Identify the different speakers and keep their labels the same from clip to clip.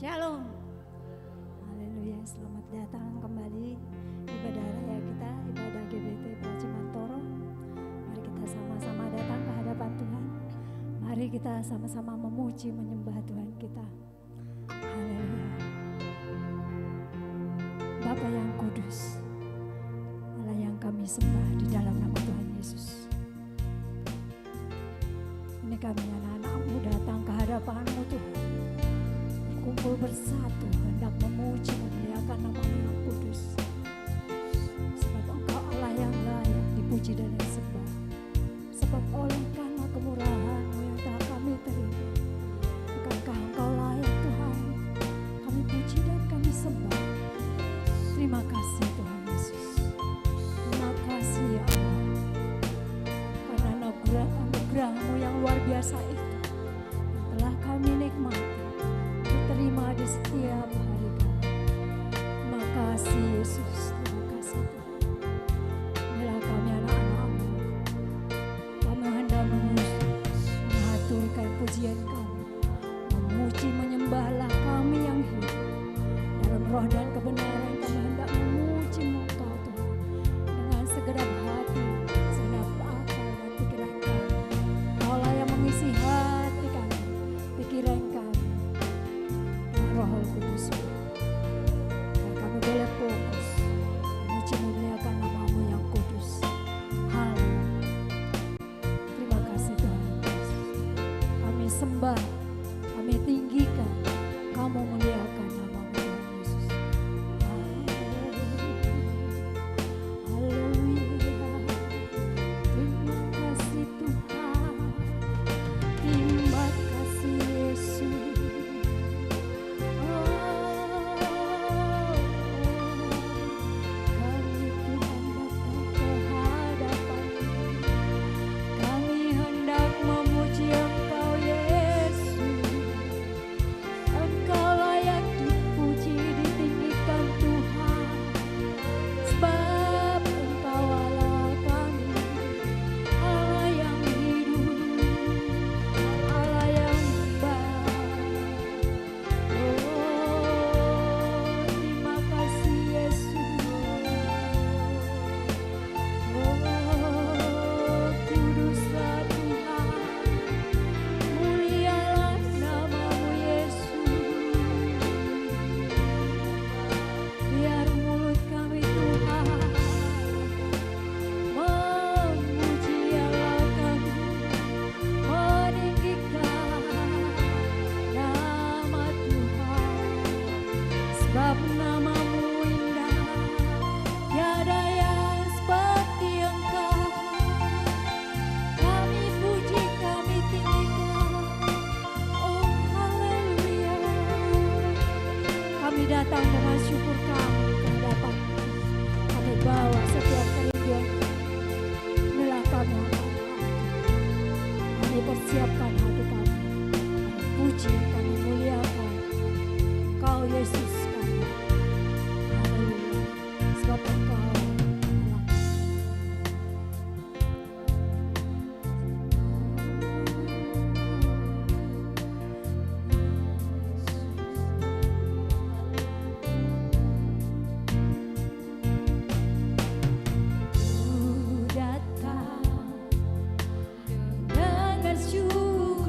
Speaker 1: Shalom. Haleluya, selamat datang kembali ibadah raya kita, ibadah GBT Pracimantoro. Mari kita sama-sama datang ke hadapan Tuhan. Mari kita sama-sama memuji, menyembah Tuhan kita. Haleluya. Bapa yang kudus, Allah yang kami sembah di dalam nama Tuhan Yesus. Ini kami anak-anak-Mu datang ke hadapan-Mu Tuhan. Kumpul bersatu hendak memuji memuliakan nama-Mu yang kudus. Sebab Engkau Allah yang layak dipuji dan disembah. Sebab oleh karena kemurahan-Mu yang telah kami terima, bukankah Engkau layak Tuhan kami puji dan kami sembah. Terima kasih Tuhan Yesus. Terima kasih ya Allah, karena anugerah-Mu yang luar biasa itu yang telah kami nikmati, terima di setiap hari kami. Terima kasih Yesus, terima kasih Tuhan. Inilah kami anak-anak-Mu, kami hendak mengaturkan pujian kami, memuji menyembahlah kami yang hidup dalam roh dan kebenaran. Kami hendak memuji Engkau Tuhan dengan segenap hati, segenap akal dan pikiran kami. Kaulah yang mengisi hati kami, pikiran kami, Roh Kudus. Dan kami boleh fokus memuji memuliakan nama-Mu yang kudus. Haleluya. Terima kasih Tuhan Yesus. Kami sembah, kami tinggikan, Kamu muliakan nama-Mu Tuhan Yesus. Haleluya. Terima kasih Tuhan. Terima kasih Yesus. Datang dengan syukur kami ke hadapan kami, bawa setiap kerinduan. Inilah kami, kami persiapkan hati kami, kami puji, kami muliakan Kau Yesus kami. Haleluya. Sebab Engkau Allah. Dengan syukur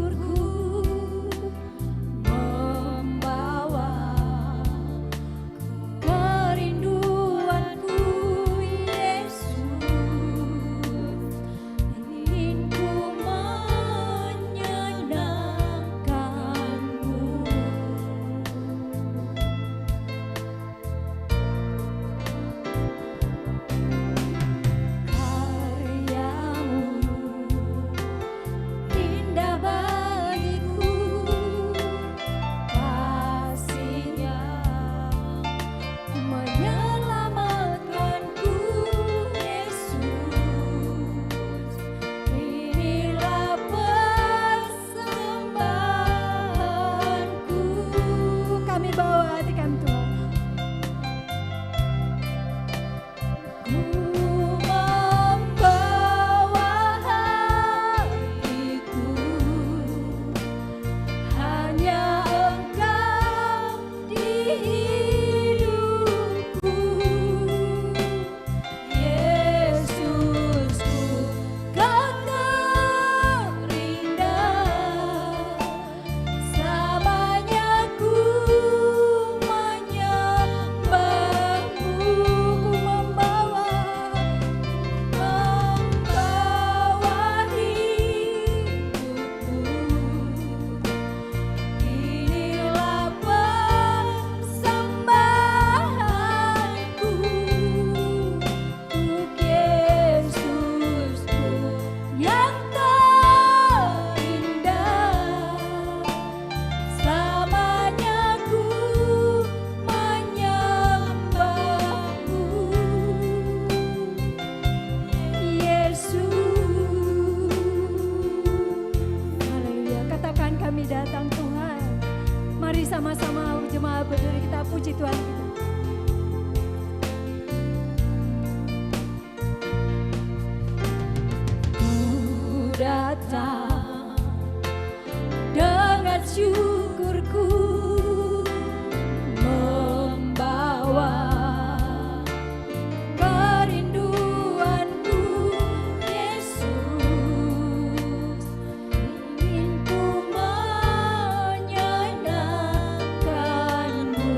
Speaker 1: berdiri sama-sama, jemaat berdiri, kita puji Tuhan kita. Ku datang dengan syukurku, membawa kerinduanku, Yesus. Ingin ku menyenangkanmu.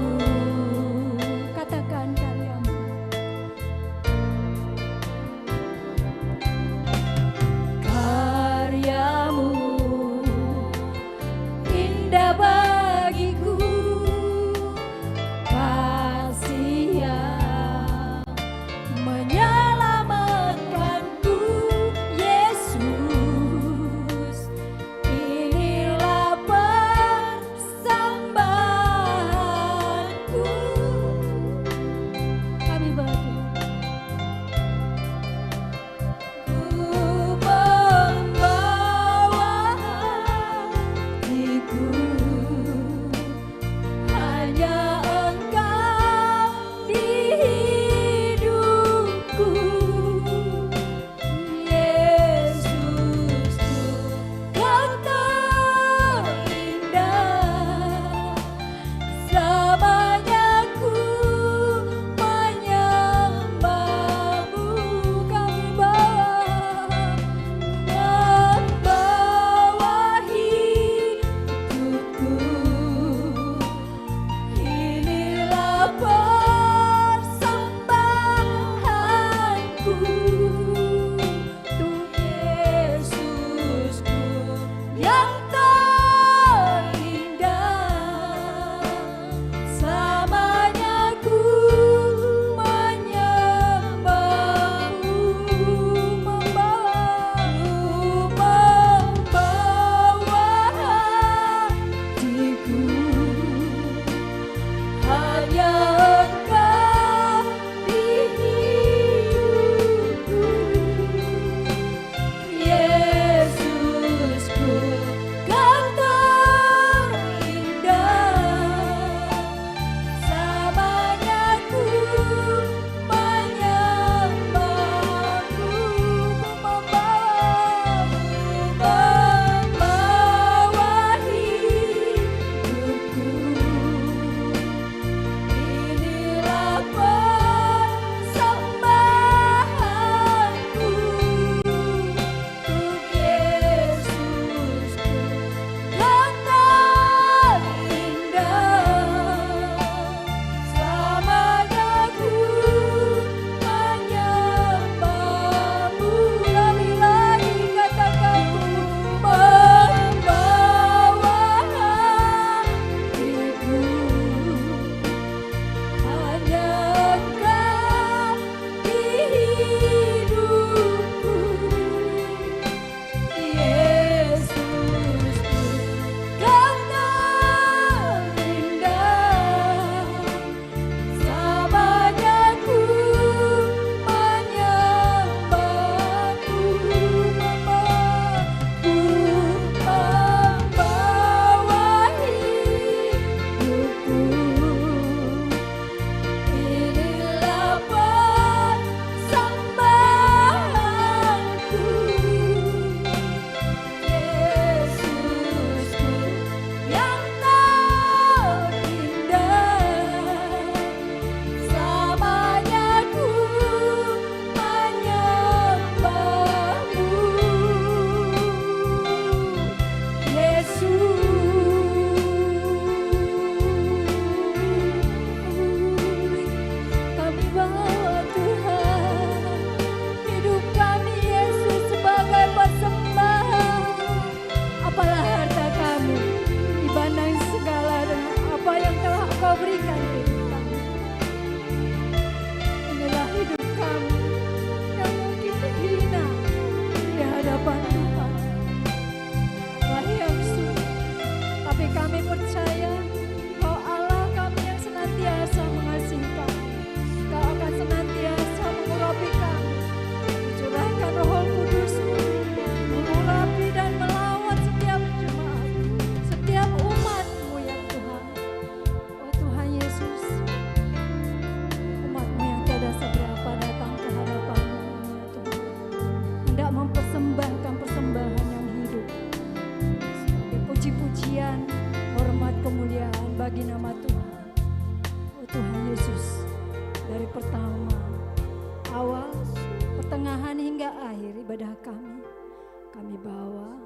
Speaker 1: ibadah kami bawa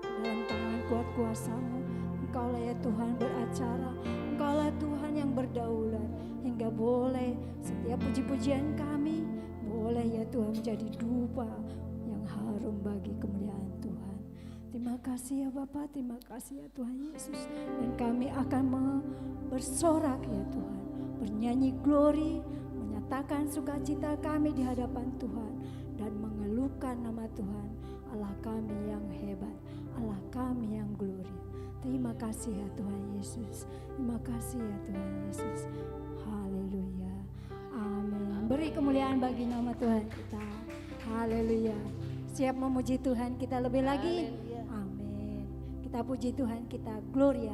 Speaker 1: dalam tangan kuat kuasa-Mu. Engkaulah ya Tuhan beracara, Engkaulah Tuhan yang berdaulat, hingga boleh setiap puji-pujian kami boleh ya Tuhan menjadi dupa yang harum bagi kemuliaan Tuhan. Terima kasih ya Bapa, terima kasih ya Tuhan Yesus. Dan kami akan bersorak ya Tuhan, bernyanyi glory, menyatakan sukacita kami di hadapan Tuhan, dan mengeluhkan nama Tuhan, Allah kami yang hebat, Allah kami yang glory. Terima kasih ya Tuhan Yesus, terima kasih ya Tuhan Yesus. Haleluya, amin. Beri kemuliaan bagi nama Tuhan kita. Haleluya. Siap memuji Tuhan kita lebih lagi? Amin. Kita puji Tuhan kita, Gloria.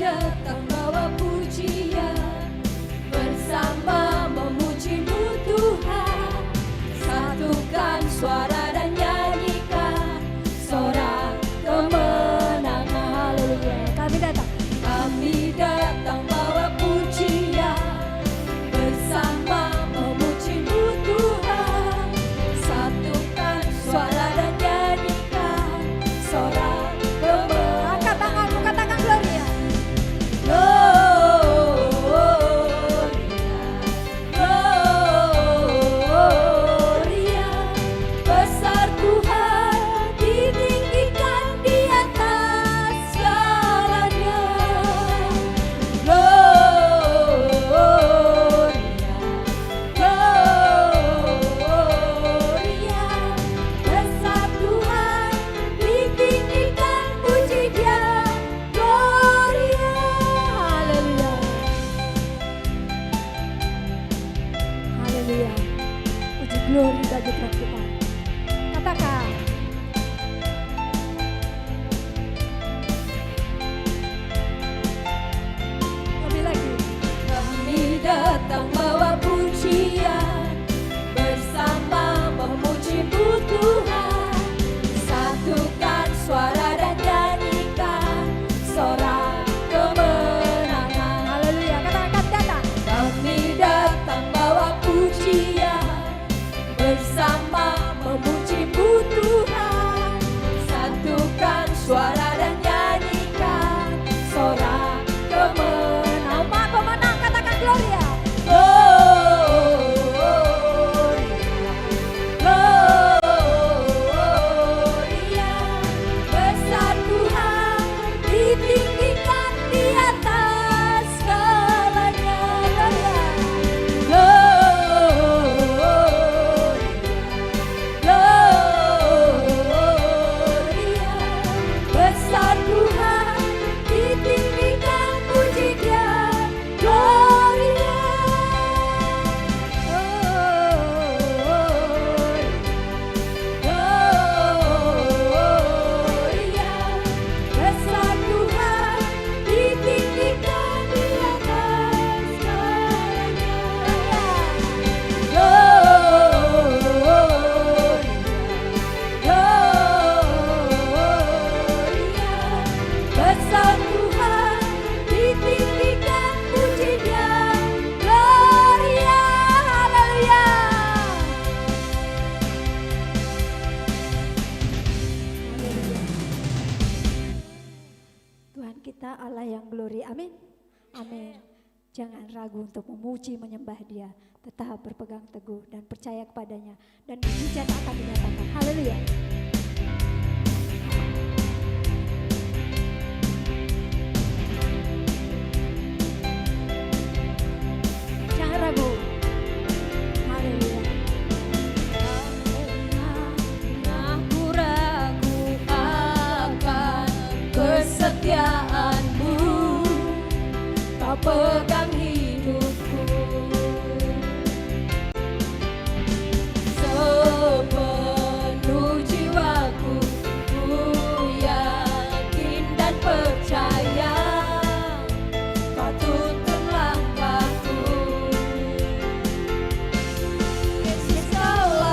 Speaker 2: Datang bawa pujian, bersama memuji-Mu Tuhan. Satukan suara dan nyanyikan sorak kemenangan. Haleluya. Kami datang bawa pujian, bersama memuji-Mu Tuhan. Satukan suara dan nyanyikan sorak kemenangan.
Speaker 1: Angkat tanganmu, katakan Gloria. Glory bagi Tuhan kita. Katakan. Lebih lagi.
Speaker 2: Kami datang bawa pujian, bersama memuji-Mu Tuhan. Satukan suara dan nyanyikan sorak kemenangan.
Speaker 1: Haleluya. Katakan datang.
Speaker 2: Kami datang bawa pujian, bersama memuji-Mu Tuhan. Satukan suara dan nyanyikan sorak kemenangan.
Speaker 1: Nama pemenang, katakan Gloria.
Speaker 2: Gloria, besar Tuhan, ditinggikan di atas segalanya. Gloria, besar Tuhan, ditinggikan puji Dia. Gloria, Gloria, besar Tuhan, ditinggikan di atas segalanya. Gloria, besar Tuhan, ditinggikan puji Dia. Gloria, haleluya.
Speaker 1: Tuhan kita Allah yang glory. Amin. Amin. Jangan ragu untuk memuji, menyembah Dia. Tetap berpegang teguh dan percaya kepadanya. Dan mujizat akan dinyatakan. Haleluya. Jangan ragu. Haleluya.
Speaker 2: Aku ragu akan kesetiaan-Mu, Kau pegang hidupku. Sepenuh jiwaku, ku yakin dan percaya Kau tuntun langkahku. Yesus, Kaulah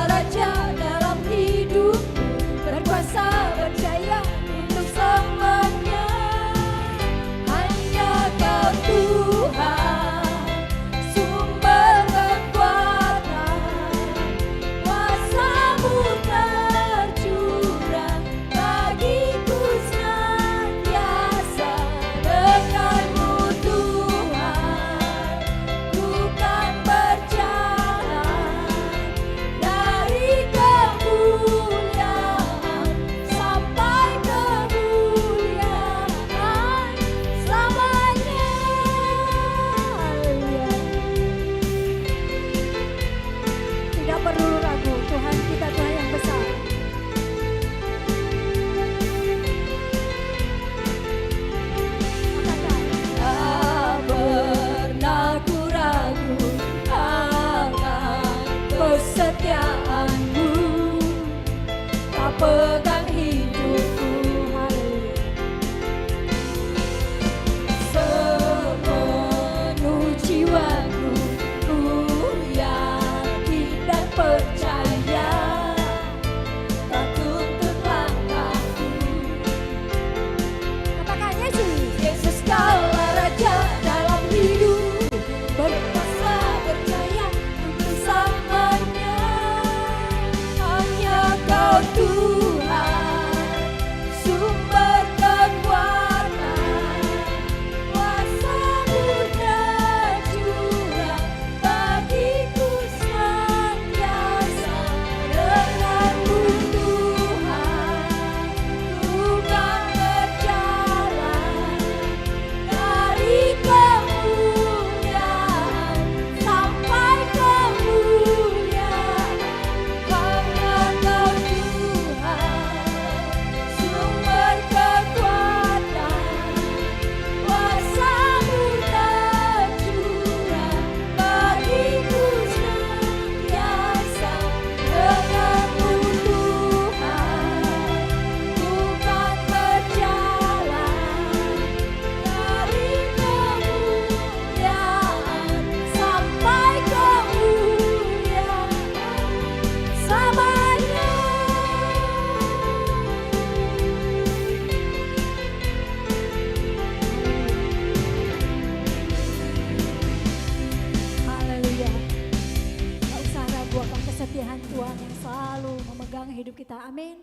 Speaker 1: hidup kita. Amin.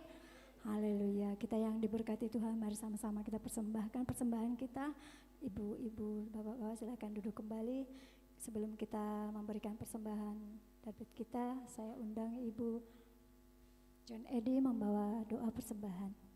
Speaker 1: Haleluya. Kita yang diberkati Tuhan, mari sama-sama kita persembahkan persembahan kita. Ibu-ibu, bapak-bapak silakan duduk kembali. Sebelum kita memberikan persembahan David kita, saya undang Ibu John Edi membawa doa persembahan.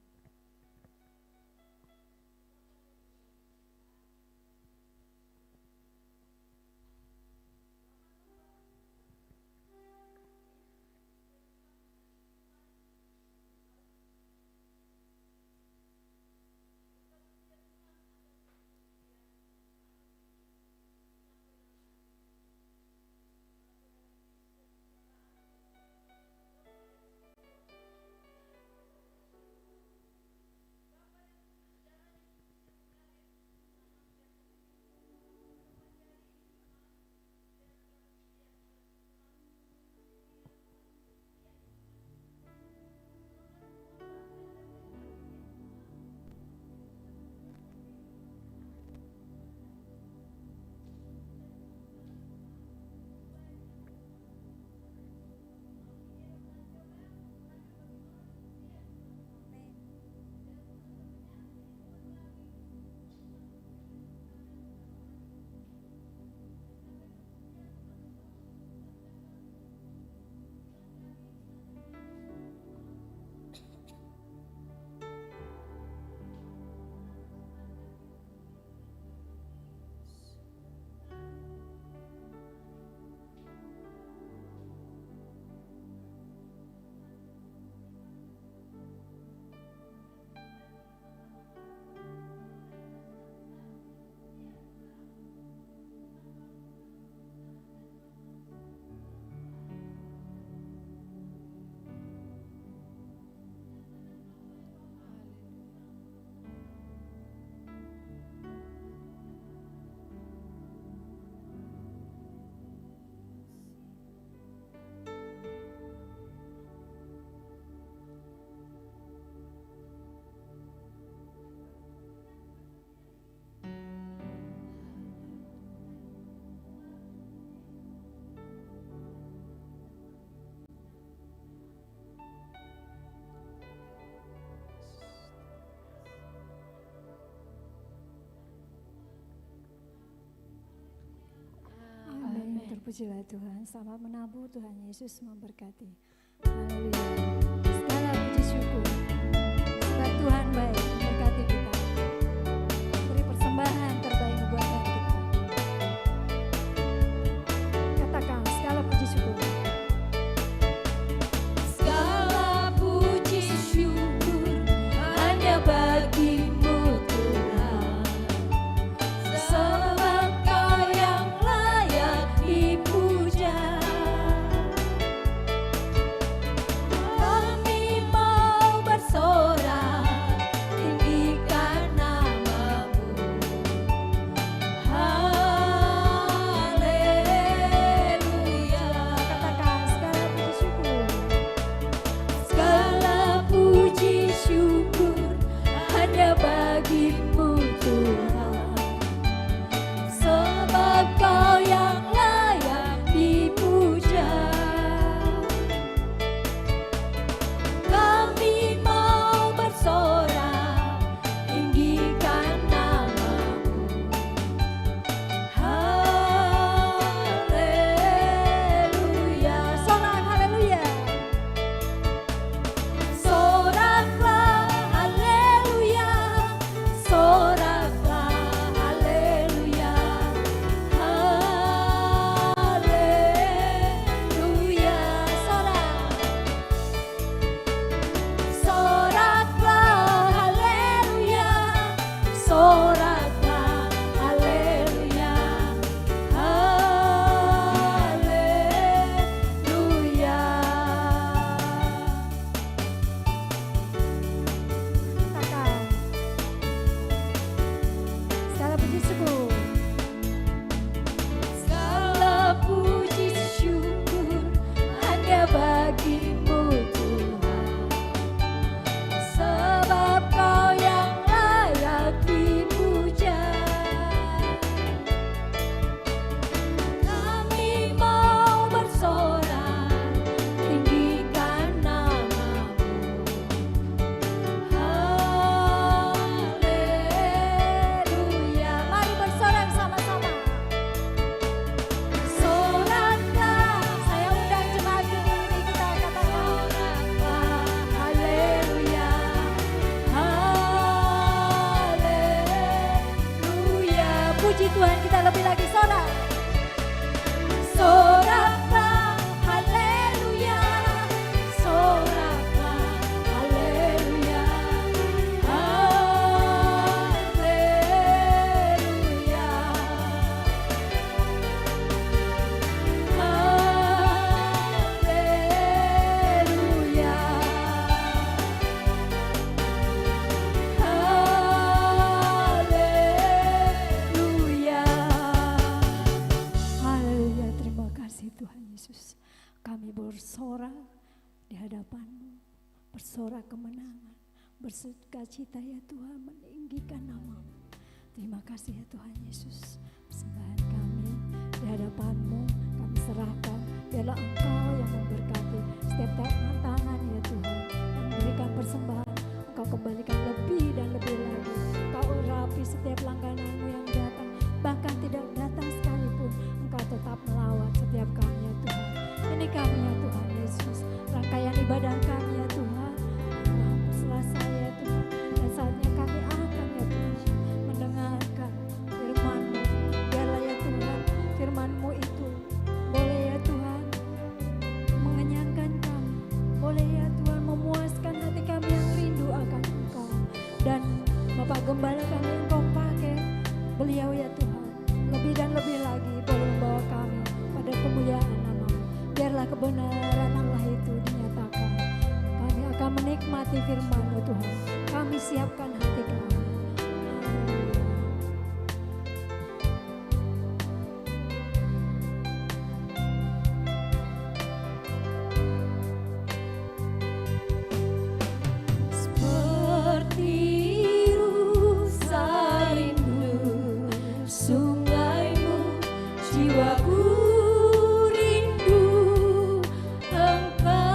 Speaker 1: Terpujilah Tuhan, selamat menabur, Tuhan Yesus memberkati. Haleluya. Segala puji syukur. Sebab Tuhan baik memberkati kita. Beri persembahan terbaik buat kita. Katakan segala puji syukur.
Speaker 2: Segala puji syukur hanya bagimu Tuhan, sebab Kau yang layak dipuja. Kami mau bersorak
Speaker 1: puji Tuhan kita lebih lagi sorak.
Speaker 2: Soraklah haleluya, soraklah haleluya, haleluya, haleluya, haleluya.
Speaker 1: Haleluya, terima kasih Tuhan Yesus. Kami bersorak di hadapan-Mu, bersorak kemenangan, bersukacita ya Tuhan, meninggikan nama-Mu. Terima kasih ya Tuhan Yesus. Persembahan kami di hadapan-Mu kami serahkan, biarlah Engkau yang memberkati setiap tangan ya Tuhan, yang memberikan persembahan. Engkau kembalikan lebih dan lebih lagi. Engkau urapi setiap langganan-Mu yang datang, bahkan tidak datang sekalipun Engkau tetap melawat setiap kami ya Tuhan. Ini kami ya Tuhan Yesus, rangkaian ibadah kami ya Tuhan telah selesai ya Tuhan, dan saatnya kami akan ya Tuhan mendengarkan firman-Mu. Biarlah ya Tuhan firman-Mu itu boleh ya Tuhan mengenyangkan kami, boleh ya Tuhan memuaskan hati kami yang rindu akan Engkau. Dan Bapak Gembala kami Engkau pakai beliau ya Tuhan, lebih dan lebih lagi boleh membawa kami pada kemuliaan nama-Mu. Biarlah kebenaran Allah itu dinyatakan. Kami akan menikmati firman-Mu Tuhan. Kami siapkan hati kami. Haleluya.
Speaker 2: Seperti rusa rindu sungaimu, jiwaku rindu Engkau.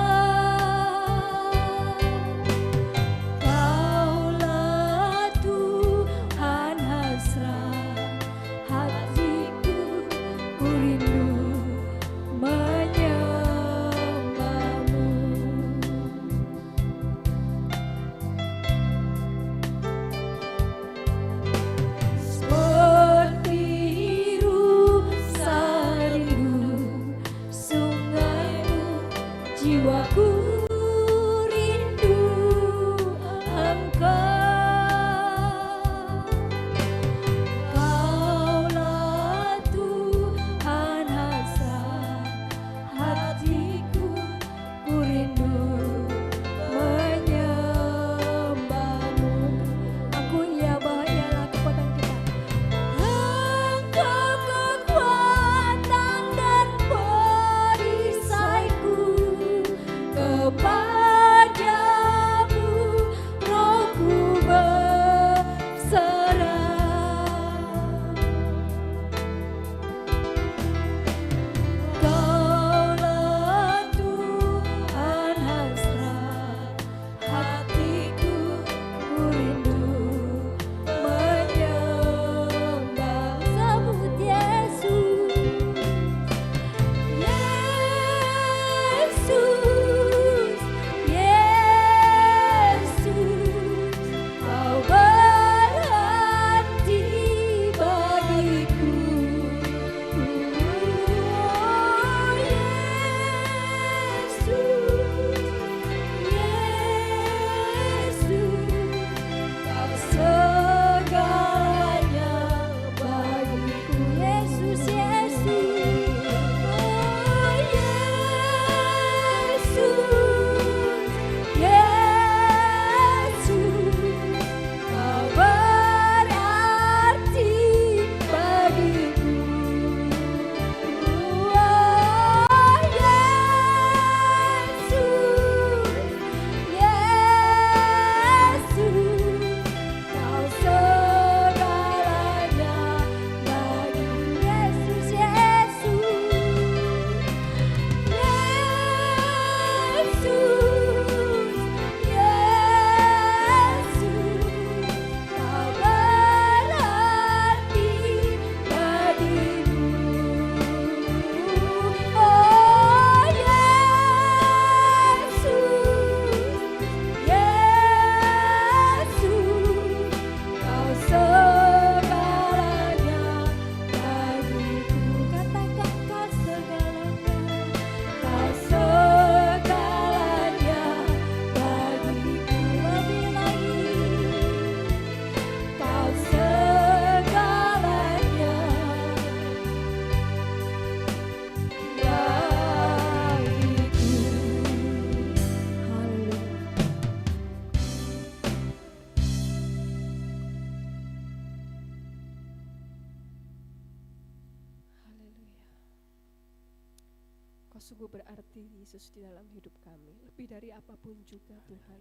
Speaker 2: Kau sungguh berarti Yesus di dalam hidup kami, lebih dari apapun juga Tuhan.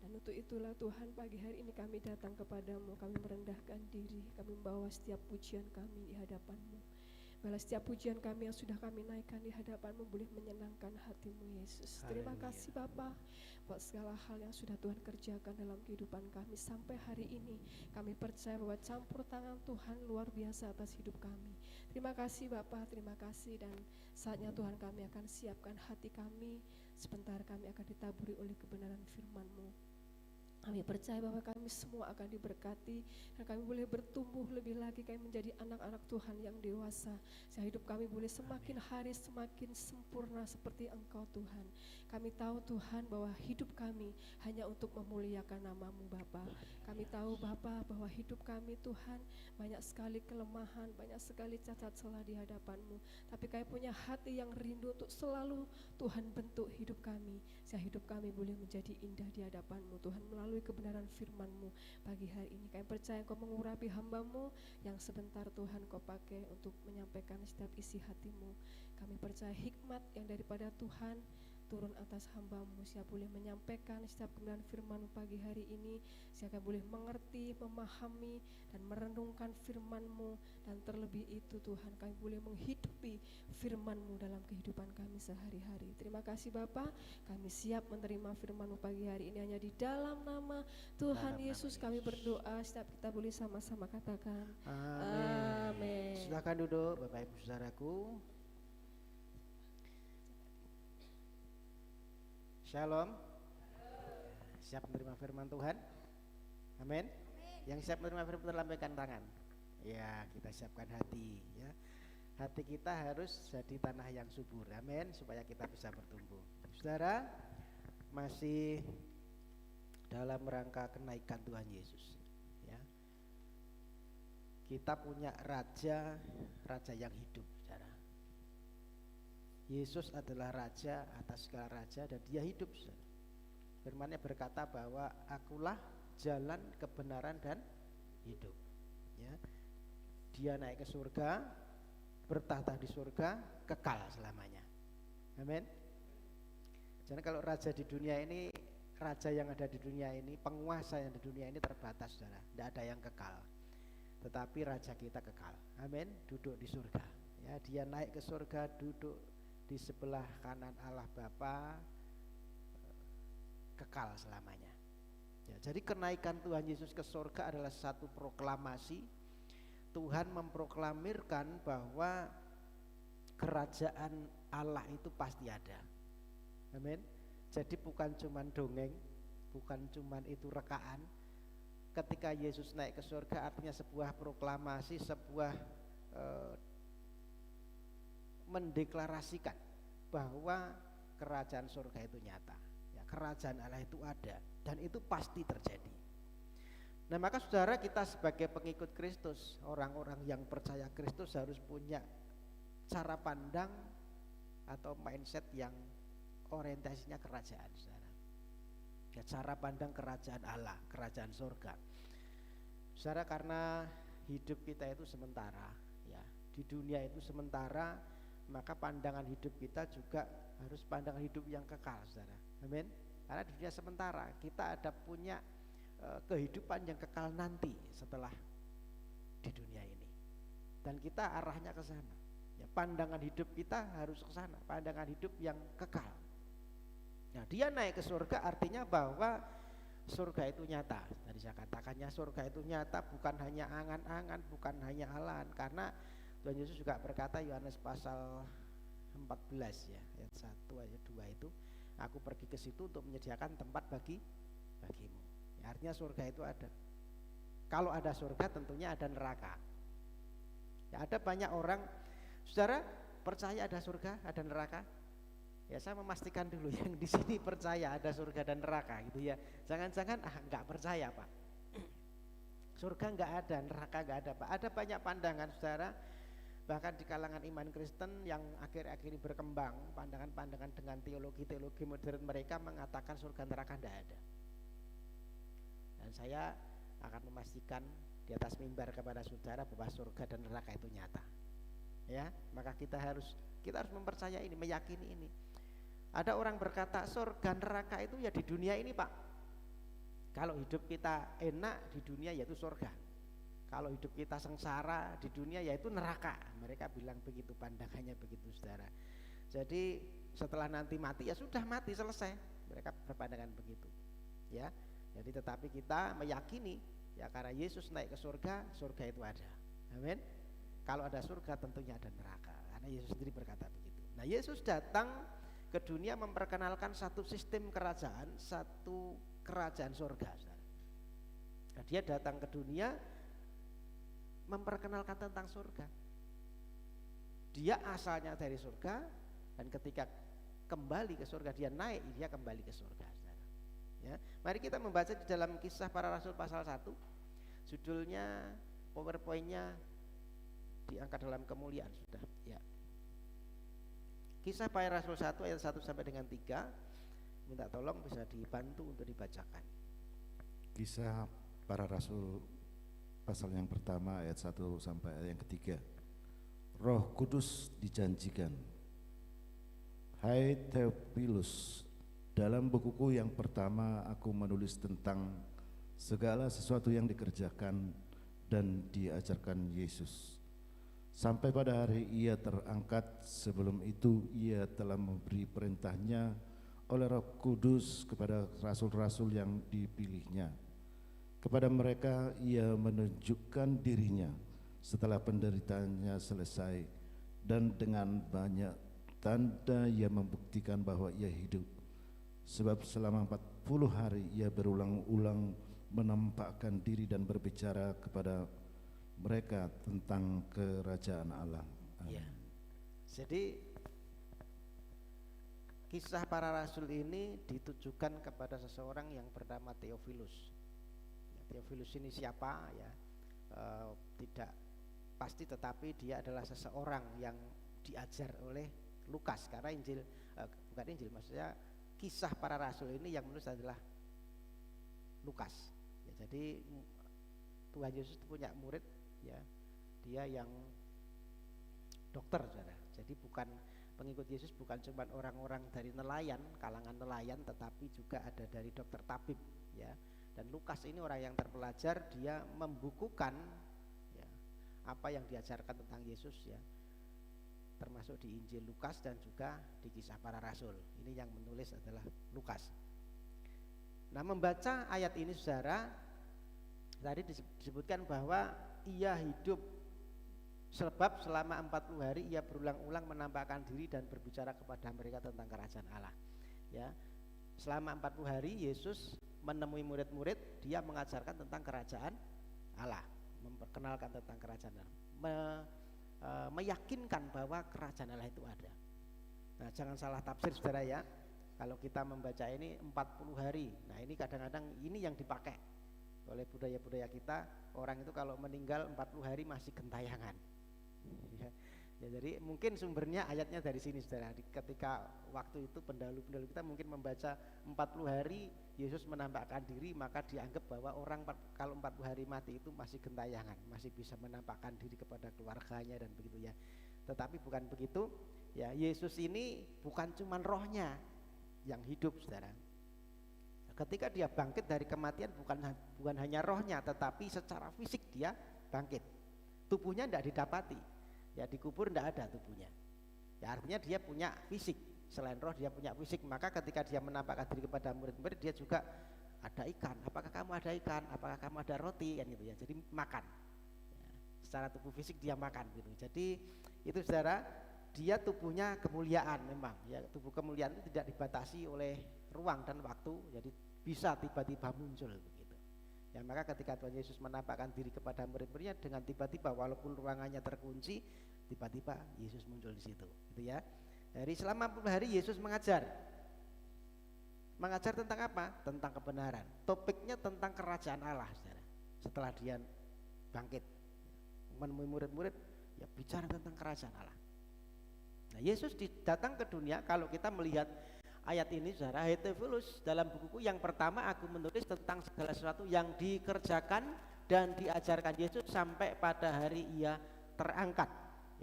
Speaker 2: Dan untuk itulah Tuhan, pagi hari ini kami datang kepadamu, kami merendahkan diri, kami membawa setiap pujian kami di hadapanmu. Biarlah setiap pujian kami yang sudah kami naikkan di hadapanmu boleh menyenangkan hatimu Yesus. Terima kasih Bapa buat segala hal yang sudah Tuhan kerjakan dalam kehidupan kami sampai hari ini. Kami percaya bahwa campur tangan Tuhan luar biasa atas hidup kami. Terima kasih Bapa, terima kasih, dan saatnya Tuhan kami akan siapkan hati kami. Sebentar kami akan ditaburi oleh kebenaran firman-Mu. Kami percaya bahwa kami semua akan diberkati dan kami boleh bertumbuh lebih lagi, kami menjadi anak-anak Tuhan yang dewasa, sehingga hidup kami boleh semakin hari semakin sempurna seperti Engkau Tuhan. Kami tahu Tuhan bahwa hidup kami hanya untuk memuliakan nama-Mu Bapa. Kami tahu Bapa bahwa hidup kami Tuhan banyak sekali kelemahan, banyak sekali cacat celah di hadapan-Mu, tapi kami punya hati yang rindu untuk selalu Tuhan bentuk hidup kami, sehingga hidup kami boleh menjadi indah di hadapan-Mu Tuhan melalui kebenaran firman-Mu pagi hari ini. Kami percaya Engkau mengurapi hamba-Mu yang sebentar Tuhan Kau pakai untuk menyampaikan setiap isi hati-Mu. Kami percaya hikmat yang daripada Tuhan turun atas hamba-Mu, sehingga boleh menyampaikan setiap kebenaran firman-Mu pagi hari ini, sehingga boleh mengerti, memahami, dan merenungkan firman-Mu, dan terlebih itu Tuhan kami boleh menghidupi firman-Mu dalam kehidupan kami sehari-hari. Terima kasih Bapa, kami siap menerima firman-Mu pagi hari ini hanya di dalam nama Tuhan Yesus kami berdoa. Setiap kita boleh sama-sama katakan amin.
Speaker 3: Silakan duduk Bapak Ibu Saudaraku. Shalom. Siap menerima firman Tuhan? Amin. Yang siap menerima firman Tuhan lambaikan tangan. Ya, kita siapkan hati ya. Hati kita harus jadi tanah yang subur. Amin, supaya kita bisa bertumbuh. Saudara, masih dalam rangka kenaikan Tuhan Yesus ya. Kita punya raja yang hidup, saudara. Yesus adalah raja atas segala raja dan dia hidup. Firman-Nya berkata bahwa akulah jalan, kebenaran dan hidup ya. Dia naik ke surga, bertahta di surga, kekal selamanya. Amin. Jadi kalau raja di dunia ini, raja yang ada di dunia ini, penguasa yang di dunia ini terbatas, saudara. Tidak ada yang kekal. Tetapi raja kita kekal. Amin. Duduk di surga ya. Dia naik ke surga, duduk di sebelah kanan Allah Bapa, kekal selamanya ya. Jadi kenaikan Tuhan Yesus ke surga adalah satu proklamasi. Tuhan memproklamirkan bahwa kerajaan Allah itu pasti ada. Amin. Jadi bukan cuman dongeng, bukan cuman itu rekaan. Ketika Yesus naik ke surga artinya sebuah proklamasi, sebuah mendeklarasikan bahwa kerajaan surga itu nyata ya, kerajaan Allah itu ada dan itu pasti terjadi. Nah maka saudara, kita sebagai pengikut Kristus, orang-orang yang percaya Kristus harus punya cara pandang atau mindset yang orientasinya kerajaan, saudara ya, cara pandang kerajaan Allah, kerajaan surga. Saudara, karena hidup kita itu sementara ya, di dunia itu sementara, maka pandangan hidup kita juga harus pandangan hidup yang kekal, saudara. Amin. Karena di dunia sementara, kita ada punya kehidupan yang kekal nanti setelah di dunia ini. Dan kita arahnya ke sana. Ya, pandangan hidup kita harus ke sana, pandangan hidup yang kekal. Nah, dia naik ke surga artinya bahwa surga itu nyata. Tadi saya katakannya surga itu nyata, bukan hanya angan-angan, bukan hanya halan. Karena Tuhan Yesus juga berkata, Yohanes pasal 14 ya, ayat 1 ayat 2 itu, aku pergi ke situ untuk menyediakan tempat bagimu. Ya, artinya surga itu ada. Kalau ada surga tentunya ada neraka. Ya, ada banyak orang, saudara, percaya ada surga, ada neraka? Ya, saya memastikan dulu yang di sini percaya ada surga dan neraka gitu ya. Jangan-jangan enggak percaya, Pak. Surga enggak ada, neraka enggak ada, Pak. Ada banyak pandangan, saudara. Bahkan di kalangan iman Kristen yang akhir-akhir ini berkembang, pandangan-pandangan dengan teologi-teologi modern mereka mengatakan surga neraka tidak ada. Dan saya akan memastikan di atas mimbar kepada saudara bahwa surga dan neraka itu nyata. Ya, maka kita harus mempercayai ini, meyakini ini. Ada orang berkata surga neraka itu ya di dunia ini, Pak. Kalau hidup kita enak di dunia yaitu surga. Kalau hidup kita sengsara di dunia yaitu neraka. Mereka bilang begitu, pandangannya begitu, saudara. Jadi setelah nanti mati ya sudah mati, selesai. Mereka berpandangan begitu. Ya. Jadi tetapi kita meyakini ya karena Yesus naik ke surga, surga itu ada. Amin. Kalau ada surga tentunya ada neraka. Karena Yesus sendiri berkata begitu. Nah, Yesus datang ke dunia memperkenalkan satu sistem kerajaan, satu kerajaan surga. Nah, dia datang ke dunia memperkenalkan tentang surga. Dia asalnya dari surga dan ketika kembali ke surga, dia naik, dia kembali ke surga. Ya, mari kita membaca di dalam Kisah Para Rasul pasal 1. Judulnya, PowerPoint-nya diangkat dalam kemuliaan sudah. Ya. Kisah Para Rasul 1 ayat 1 sampai dengan 3. Minta tolong bisa dibantu untuk dibacakan.
Speaker 4: Kisah Para Rasul pasal yang pertama ayat 1 sampai ayat yang ketiga. Roh Kudus dijanjikan. Hai Theophilus, dalam bukuku yang pertama aku menulis tentang segala sesuatu yang dikerjakan dan diajarkan Yesus. Sampai pada hari ia terangkat, sebelum itu ia telah memberi perintahnya oleh Roh Kudus kepada rasul-rasul yang dipilihnya. Kepada mereka ia menunjukkan dirinya setelah penderitaannya selesai, dan dengan banyak tanda ia membuktikan bahwa ia hidup. Sebab selama 40 hari ia berulang-ulang menampakkan diri dan berbicara kepada mereka tentang kerajaan Allah.
Speaker 3: Ya. Jadi Kisah Para Rasul ini ditujukan kepada seseorang yang bernama Theophilus. Theophilus ini siapa ya? Tidak pasti, tetapi dia adalah seseorang yang diajar oleh Lukas, karena bukan Injil, maksudnya Kisah Para Rasul ini yang menulis adalah Lukas. Ya, jadi Tuhan Yesus punya murid, ya, dia yang dokter, saudara. Jadi bukan pengikut Yesus bukan cuma orang-orang dari nelayan, kalangan nelayan, tetapi juga ada dari dokter tabib, ya. Dan Lukas ini orang yang terpelajar, dia membukukan ya, apa yang diajarkan tentang Yesus, ya, termasuk di Injil Lukas dan juga di Kisah Para Rasul. Ini yang menulis adalah Lukas. Nah, membaca ayat ini, saudara, tadi disebutkan bahwa ia hidup sebab selama 40 hari ia berulang-ulang menampakkan diri dan berbicara kepada mereka tentang kerajaan Allah. Ya, selama 40 hari Yesus menemui murid-murid, dia mengajarkan tentang kerajaan Allah, memperkenalkan tentang kerajaan Allah, meyakinkan bahwa kerajaan Allah itu ada. Nah, jangan salah tafsir, saudara, ya. Kalau kita membaca ini 40 hari, nah ini kadang-kadang ini yang dipakai oleh budaya-budaya kita. Orang itu kalau meninggal 40 hari masih gentayangan. Ya, jadi mungkin sumbernya ayatnya dari sini, saudara. Ketika waktu itu pendahulu-pendahulu kita mungkin membaca 40 hari Yesus menampakkan diri, maka dianggap bahwa orang kalau 40 hari mati itu masih gentayangan, masih bisa menampakkan diri kepada keluarganya dan begitu, ya. Tetapi bukan begitu, ya. Yesus ini bukan cuma rohnya yang hidup, saudara. Ketika dia bangkit dari kematian, bukan hanya rohnya, tetapi secara fisik dia bangkit. Tubuhnya tidak didapati, ya, dikubur tidak ada tubuhnya. Ya, artinya dia punya fisik, selain roh dia punya fisik. Maka ketika dia menampakkan diri kepada murid-murid, dia juga ada ikan. Apakah kamu ada ikan? Apakah kamu ada roti? Kan gitu, ya. Jadi makan. Ya, secara tubuh fisik dia makan gitu. Jadi itu, saudara, dia tubuhnya kemuliaan memang. Ya, tubuh kemuliaan itu tidak dibatasi oleh ruang dan waktu, jadi bisa tiba-tiba muncul begitu. Ya, maka ketika Tuhan Yesus menampakkan diri kepada murid-muridnya dengan tiba-tiba, walaupun ruangannya terkunci, tiba-tiba Yesus muncul di situ, gitu, ya. Dari selama 40 hari Yesus mengajar tentang apa? Tentang kebenaran. Topiknya tentang kerajaan Allah, saudara. Setelah dia bangkit, menemui murid-murid, ya bicara tentang kerajaan Allah. Nah, Yesus datang ke dunia. Kalau kita melihat ayat ini, saudara, hai Theophilus, dalam bukuku yang pertama aku menulis tentang segala sesuatu yang dikerjakan dan diajarkan Yesus sampai pada hari ia terangkat.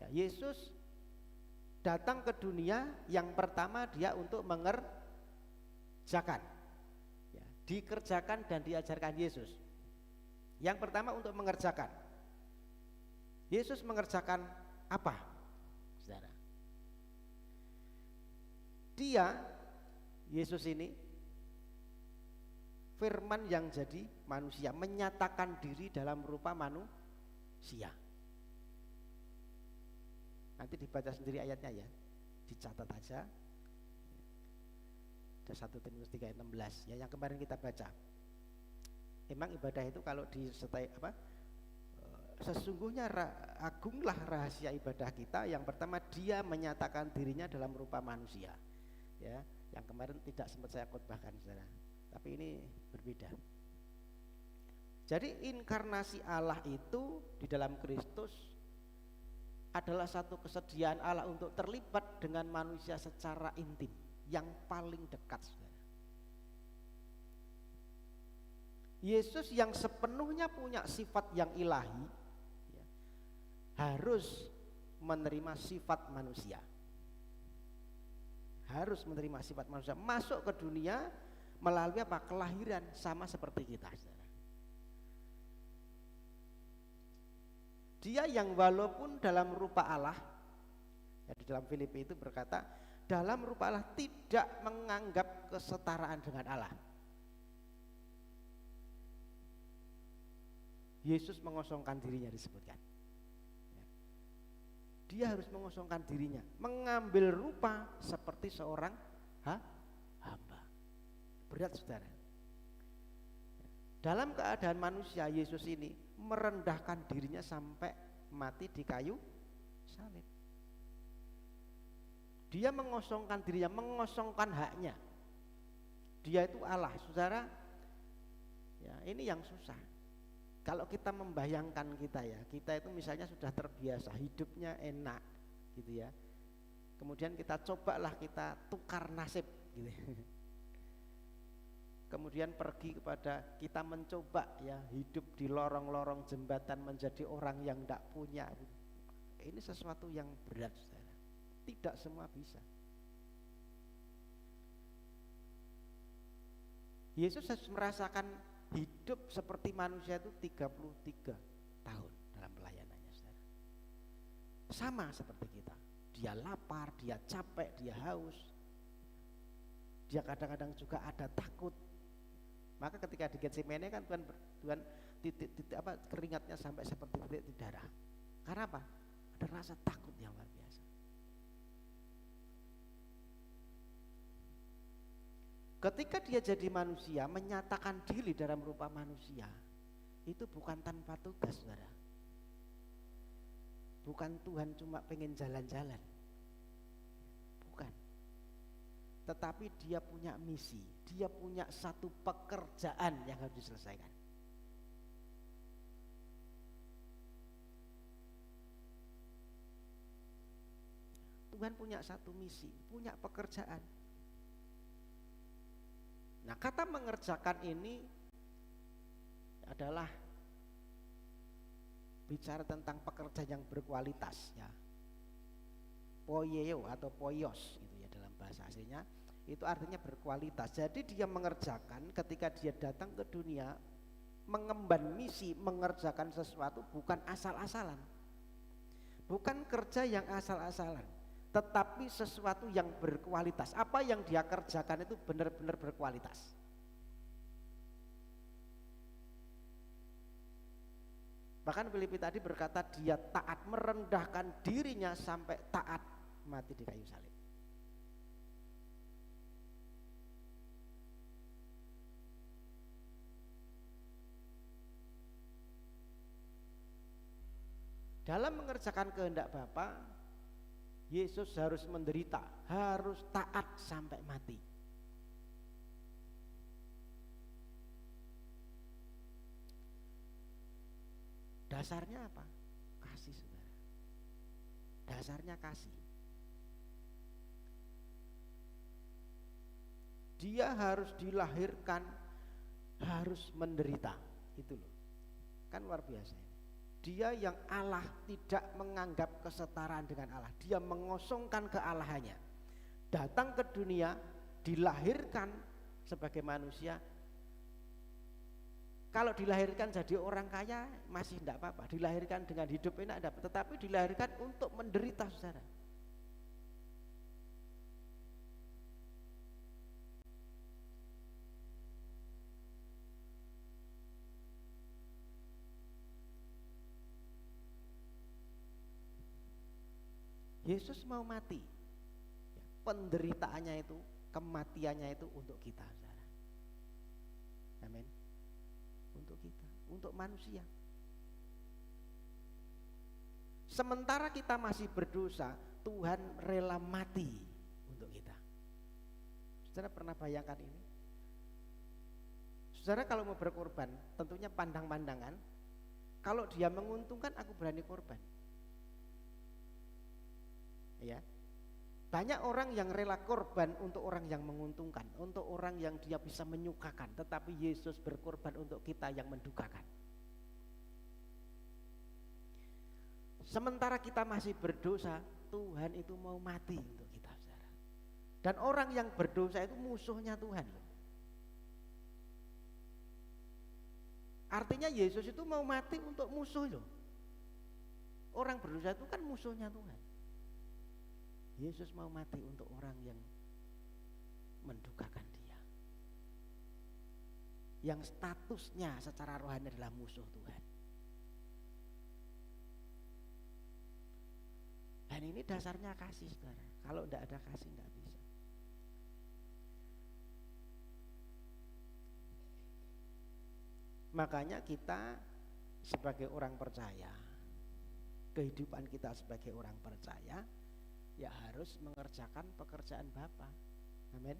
Speaker 3: Ya, Yesus datang ke dunia yang pertama dia untuk mengerjakan. Ya, dikerjakan dan diajarkan Yesus. Yang pertama untuk mengerjakan. Yesus mengerjakan apa? Saudara. Yesus ini firman yang jadi manusia, menyatakan diri dalam rupa manusia. Nanti dibaca sendiri ayatnya ya, dicatat aja. Ada 1 Timotius 3:16 ya, yang kemarin kita baca. Emang ibadah itu kalau sesungguhnya agunglah rahasia ibadah kita. Yang pertama dia menyatakan dirinya dalam rupa manusia. Ya, yang kemarin tidak sempat saya khotbahkan, saudara. Tapi ini berbeda. Jadi inkarnasi Allah itu di dalam Kristus adalah satu kesediaan Allah untuk terlibat dengan manusia secara intim, yang paling dekat, saudara. Yesus yang sepenuhnya punya sifat yang ilahi ya, harus menerima sifat manusia. Harus menerima sifat manusia, masuk ke dunia melalui apa? Kelahiran, sama seperti kita, saudara. Dia yang walaupun dalam rupa Allah, ya, di dalam Filipi itu berkata, dalam rupa Allah tidak menganggap kesetaraan dengan Allah. Yesus mengosongkan dirinya disebutkan. Ya. Dia harus mengosongkan dirinya, mengambil rupa seperti seorang hamba. Berat, saudara. Dalam keadaan manusia, Yesus ini merendahkan dirinya sampai mati di kayu salib. Dia mengosongkan dirinya, mengosongkan haknya. Dia itu Allah, saudara. Ya, ini yang susah. Kalau kita membayangkan kita itu misalnya sudah terbiasa, hidupnya enak gitu ya. Kemudian kita cobalah kita tukar nasib gitu. Kemudian pergi kepada kita mencoba ya hidup di lorong-lorong jembatan menjadi orang yang tidak punya. Ini sesuatu yang berat, saudara. Tidak semua bisa. Yesus harus merasakan hidup seperti manusia itu 33 tahun dalam pelayanannya, saudara. Sama seperti kita. Dia lapar, dia capek, dia haus. Dia kadang-kadang juga ada takut. Maka ketika di Getsemane kan Tuhan keringatnya sampai seperti titik darah. Karena apa? Ada rasa takut yang luar biasa. Ketika dia jadi manusia, menyatakan diri dalam rupa manusia, itu bukan tanpa tugas, saudara. Bukan Tuhan cuma pengen jalan-jalan, bukan. Tetapi dia punya misi, dia punya satu pekerjaan yang harus diselesaikan. Tuhan punya satu misi, punya pekerjaan. Nah, kata mengerjakan ini adalah bicara tentang pekerjaan yang berkualitas ya. Poieo atau poios itu ya dalam bahasa aslinya, itu artinya berkualitas. Jadi dia mengerjakan ketika dia datang ke dunia, mengemban misi, mengerjakan sesuatu bukan asal-asalan. Bukan kerja yang asal-asalan, tetapi sesuatu yang berkualitas. Apa yang dia kerjakan itu benar-benar berkualitas. Bahkan Filipi tadi berkata dia taat, merendahkan dirinya sampai taat mati di kayu salib. Dalam mengerjakan kehendak Bapa, Yesus harus menderita, harus taat sampai mati. Dasarnya apa? Kasih, saudara. Dasarnya kasih. Dia harus dilahirkan, harus menderita. Itu loh. Kan luar biasa ini. Dia yang Allah tidak menganggap kesetaraan dengan Allah. Dia mengosongkan kealahannya. Datang ke dunia, dilahirkan sebagai manusia. Kalau dilahirkan jadi orang kaya masih tidak apa-apa. Dilahirkan dengan hidup enak dapat. Tetapi dilahirkan untuk menderita, saudara. Yesus mau mati. Penderitaannya itu, kematiannya itu untuk kita, saudara. Amin. Untuk kita, untuk manusia. Sementara kita masih berdosa, Tuhan rela mati untuk kita. Saudara pernah bayangkan ini? Saudara kalau mau berkorban, tentunya pandang-pandangan. Kalau dia menguntungkan, aku berani korban. Ya, banyak orang yang rela korban untuk orang yang menguntungkan, untuk orang yang dia bisa menyukakan, tetapi Yesus berkorban untuk kita yang mendukakan. Sementara kita masih berdosa, Tuhan itu mau mati untuk kita, saudara. Dan orang yang berdosa itu musuhnya Tuhan. Artinya Yesus itu mau mati untuk musuh loh. Orang berdosa itu kan musuhnya Tuhan. Yesus mau mati untuk orang yang mendukakan dia, yang statusnya secara rohani adalah musuh Tuhan. Dan ini dasarnya kasih, saudara. Kalau tidak ada kasih tidak bisa. Makanya kita sebagai orang percaya, kehidupan kita sebagai orang percaya, ya harus mengerjakan pekerjaan Bapa. Amin.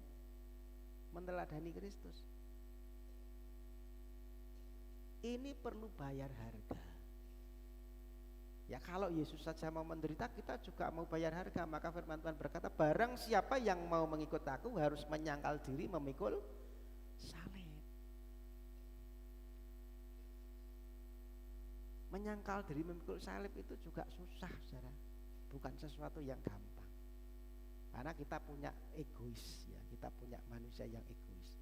Speaker 3: Meneladani Kristus. Ini perlu bayar harga. Ya kalau Yesus saja mau menderita, kita juga mau bayar harga. Maka firman Tuhan berkata, barang siapa yang mau mengikut aku harus menyangkal diri, memikul salib. Menyangkal diri, memikul salib itu juga susah, saudara. Bukan sesuatu yang gampang. Karena kita punya egois, ya, kita punya manusia yang egois.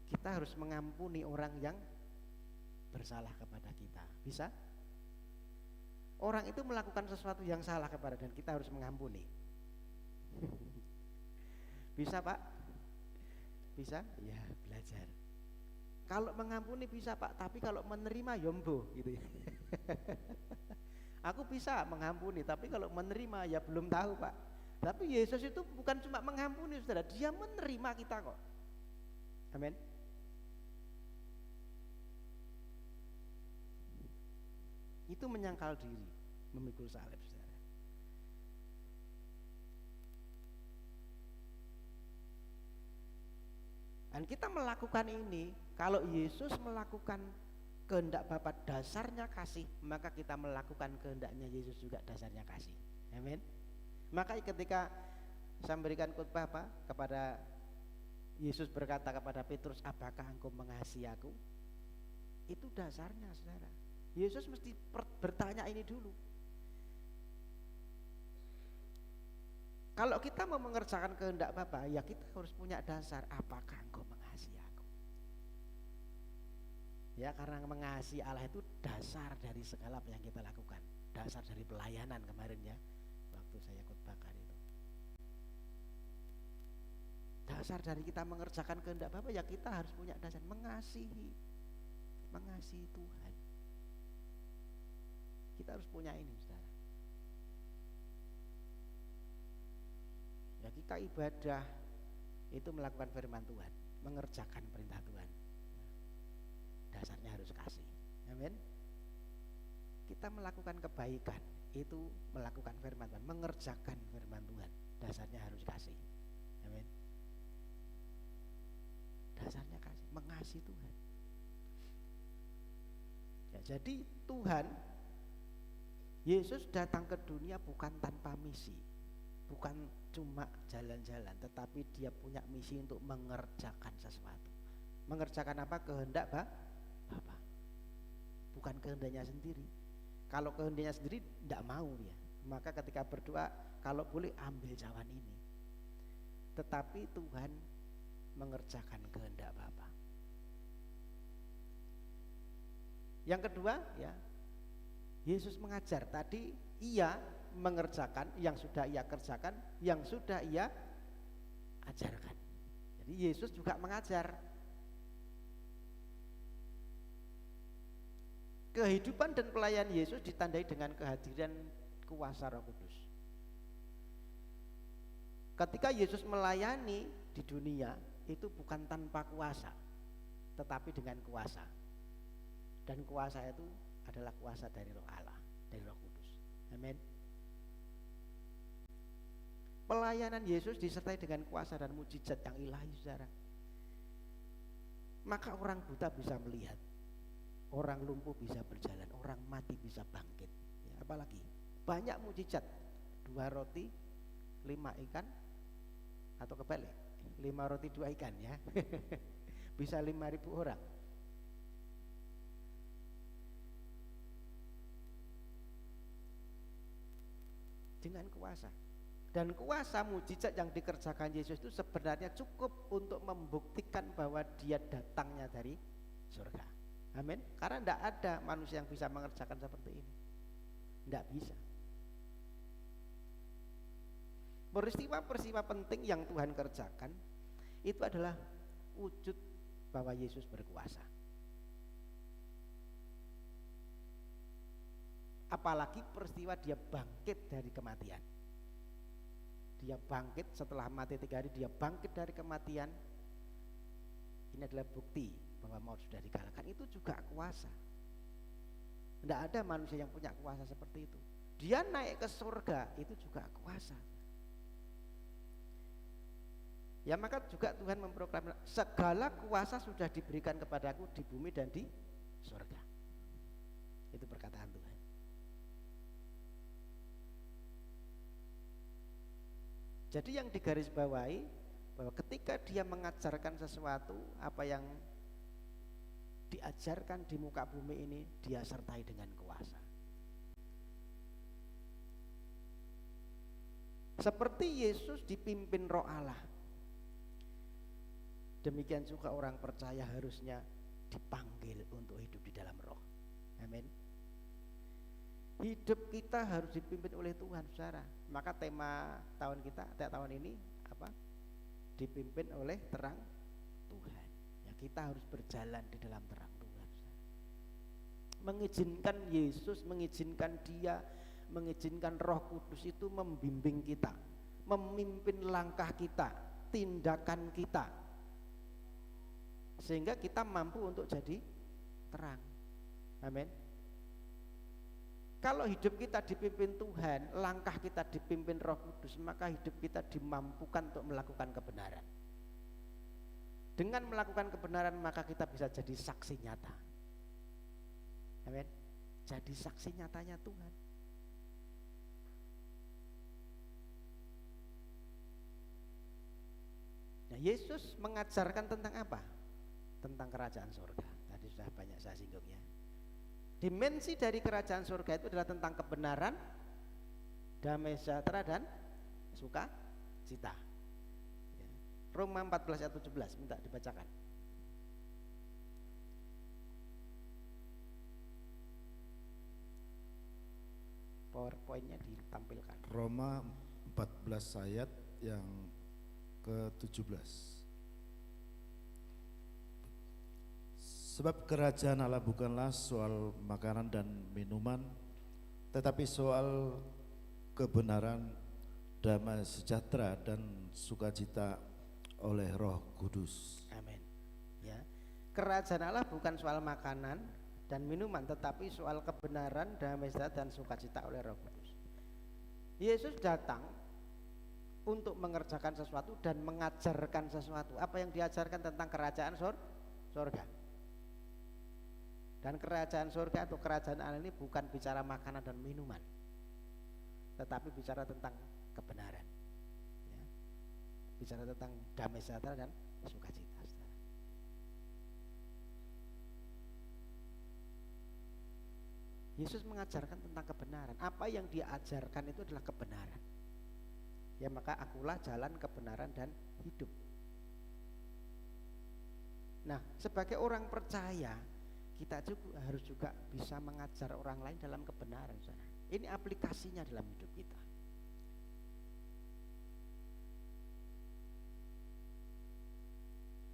Speaker 3: Kita harus mengampuni orang yang bersalah kepada kita. Bisa? Orang itu melakukan sesuatu yang salah kepada dan kita harus mengampuni. Bisa, Pak? Bisa? Ya, belajar. Kalau mengampuni bisa, Pak, tapi kalau menerima yombo gitu ya. Aku bisa mengampuni, tapi kalau menerima ya belum tahu, Pak. Tapi Yesus itu bukan cuma mengampuni, saudara, dia menerima kita kok. Amin. Itu menyangkal diri, memikul salib, saudara. Dan kita melakukan ini, kalau Yesus melakukan kehendak Bapa dasarnya kasih, maka kita melakukan kehendaknya Yesus juga dasarnya kasih. Amin. Maka ketika saya memberikan khotbah kepada Yesus berkata kepada Petrus, apakah engkau mengasihi aku? Itu dasarnya, saudara. Yesus mesti bertanya ini dulu. Kalau kita mau mengerjakan kehendak Bapa, ya kita harus punya dasar, apakah engkau mengasihi aku? Ya, karena mengasihi Allah itu dasar dari segala apa yang kita lakukan. Dasar dari pelayanan kemarin ya, waktu saya khotbahkan itu. Dasar dari kita mengerjakan kehendak Bapa, ya kita harus punya dasar mengasihi Tuhan. Kita harus punya ini, saudara. Ya kita ibadah itu melakukan firman Tuhan, mengerjakan perintah Tuhan. Dasarnya harus kasih. Amin. Kita melakukan kebaikan itu melakukan firman Tuhan, mengerjakan firman Tuhan. Dasarnya harus kasih. Amin. Dasarnya kasih, mengasihi Tuhan. Ya, jadi Tuhan Yesus datang ke dunia bukan tanpa misi. Bukan cuma jalan-jalan, tetapi dia punya misi untuk mengerjakan sesuatu. Mengerjakan apa? Kehendak Bapa. Bukan kehendaknya sendiri. Kalau kehendaknya sendiri tidak mau ya. Maka ketika berdoa, kalau boleh ambil cawan ini. Tetapi Tuhan mengerjakan kehendak Bapa. Yang kedua ya, Yesus mengajar. Tadi ia mengerjakan yang sudah ia kerjakan, yang sudah ia ajarkan. Jadi Yesus juga mengajar. Kehidupan dan pelayanan Yesus ditandai dengan kehadiran kuasa Roh Kudus. Ketika Yesus melayani di dunia, itu bukan tanpa kuasa, tetapi dengan kuasa. Dan kuasa itu adalah kuasa dari Roh Allah, dari Roh Kudus. Amin. Pelayanan Yesus disertai dengan kuasa dan mujizat yang ilahi, saudara. Maka orang buta bisa melihat, orang lumpuh bisa berjalan, orang mati bisa bangkit. Ya, apalagi banyak mujizat, 2 roti 5 ikan, atau kebalik 5 roti 2 ikan ya. Bisa 5.000 orang. Dengan kuasa. Dan kuasa mujizat yang dikerjakan Yesus itu sebenarnya cukup untuk membuktikan bahwa dia datangnya dari surga. Amin. Karena tidak ada manusia yang bisa mengerjakan seperti ini. Tidak bisa. Peristiwa-peristiwa penting yang Tuhan kerjakan itu adalah wujud bahwa Yesus berkuasa. Apalagi peristiwa dia bangkit dari kematian. Dia bangkit setelah mati 3 hari, dia bangkit dari kematian. Ini adalah bukti bahwa maut sudah dikalahkan. Itu juga kuasa. Tidak ada manusia yang punya kuasa seperti itu. Dia naik ke surga, itu juga kuasa. Ya, maka juga Tuhan memproklamasi segala kuasa sudah diberikan kepadaku di bumi dan di surga. Itu perkataan Tuhan. Jadi yang digarisbawahi bahwa ketika dia mengajarkan sesuatu, apa yang diajarkan di muka bumi ini dia sertai dengan kuasa. Seperti Yesus dipimpin Roh Allah, demikian juga orang percaya harusnya dipanggil untuk hidup di dalam Roh. Amin. Hidup kita harus dipimpin oleh Tuhan, saudara. Maka tema tahun kita, tahun ini apa? Dipimpin oleh terang Tuhan. Ya, kita harus berjalan di dalam terang Tuhan, saudara. Mengizinkan Yesus, mengizinkan Dia, mengizinkan Roh Kudus itu membimbing kita, memimpin langkah kita, tindakan kita, sehingga kita mampu untuk jadi terang. Amin. Kalau hidup kita dipimpin Tuhan, langkah kita dipimpin Roh Kudus, maka hidup kita dimampukan untuk melakukan kebenaran. Dengan melakukan kebenaran maka kita bisa jadi saksi nyata. Amin. Jadi saksi nyatanya Tuhan. Nah, Yesus mengajarkan tentang apa? Tentang kerajaan surga. Tadi sudah banyak saya singgung ya. Dimensi dari kerajaan surga itu adalah tentang kebenaran, damai sejahtera dan sukacita. Ya. Roma 14 ayat 17 minta dibacakan. PowerPoint-nya ditampilkan.
Speaker 4: Roma 14 ayat yang ke-17. Sebab kerajaan Allah bukanlah soal makanan dan minuman, tetapi soal kebenaran, damai sejahtera dan sukacita oleh Roh Kudus.
Speaker 3: Amin. Ya. Kerajaan Allah bukan soal makanan dan minuman, tetapi soal kebenaran, damai sejahtera dan sukacita oleh Roh Kudus. Yesus datang untuk mengerjakan sesuatu dan mengajarkan sesuatu. Apa yang diajarkan tentang kerajaan surga? Dan kerajaan surga atau kerajaan Allah ini bukan bicara makanan dan minuman, tetapi bicara tentang kebenaran, ya. Bicara tentang damai sejahtera dan sukacita. Yesus mengajarkan tentang kebenaran. Apa yang dia ajarkan itu adalah kebenaran. Ya maka akulah jalan, kebenaran, dan hidup. Nah, sebagai orang percaya, kita juga harus juga bisa mengajar orang lain dalam kebenaran, saudara. Ini aplikasinya dalam hidup kita.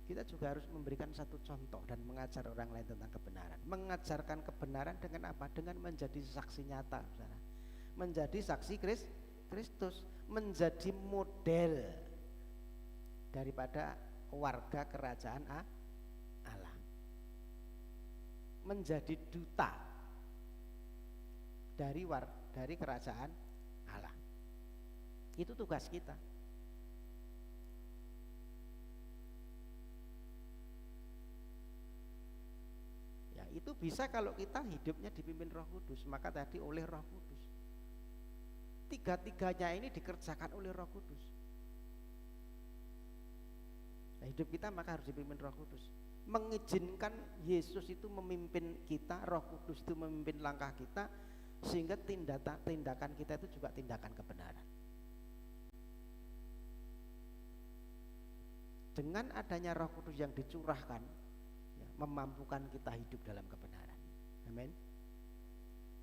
Speaker 3: Kita juga harus memberikan satu contoh dan mengajar orang lain tentang kebenaran. Mengajarkan kebenaran dengan apa? Dengan menjadi saksi nyata, saudara. Menjadi saksi Kristus, menjadi model daripada warga kerajaan Allah. Menjadi duta dari kerajaan Allah. Itu tugas kita. Itu bisa kalau kita hidupnya dipimpin Roh Kudus. Maka tadi oleh Roh Kudus. Tiga-tiganya ini dikerjakan oleh Roh Kudus. Nah, hidup kita maka harus dipimpin Roh Kudus. Mengizinkan Yesus itu memimpin kita, Roh Kudus itu memimpin langkah kita, sehingga tindakan kita itu juga tindakan kebenaran. Dengan adanya Roh Kudus yang dicurahkan, memampukan kita hidup dalam kebenaran. Amin.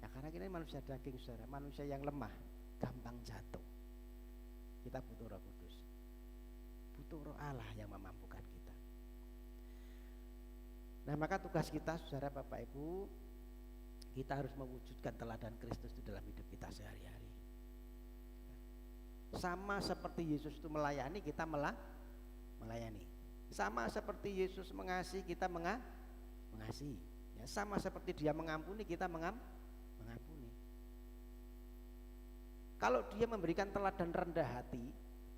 Speaker 3: Ya karena kita manusia daging, saudara, manusia yang lemah, gampang jatuh. Kita butuh Roh Kudus, butuh Roh Allah yang memampukan kita. Nah maka tugas kita, saudara, Bapak Ibu, kita harus mewujudkan teladan Kristus itu dalam hidup kita sehari-hari. Sama seperti Yesus itu melayani, kita melayani. Sama seperti Yesus mengasihi, kita mengasihi. Ya, sama seperti dia mengampuni, kita mengampuni. Kalau dia memberikan teladan rendah hati,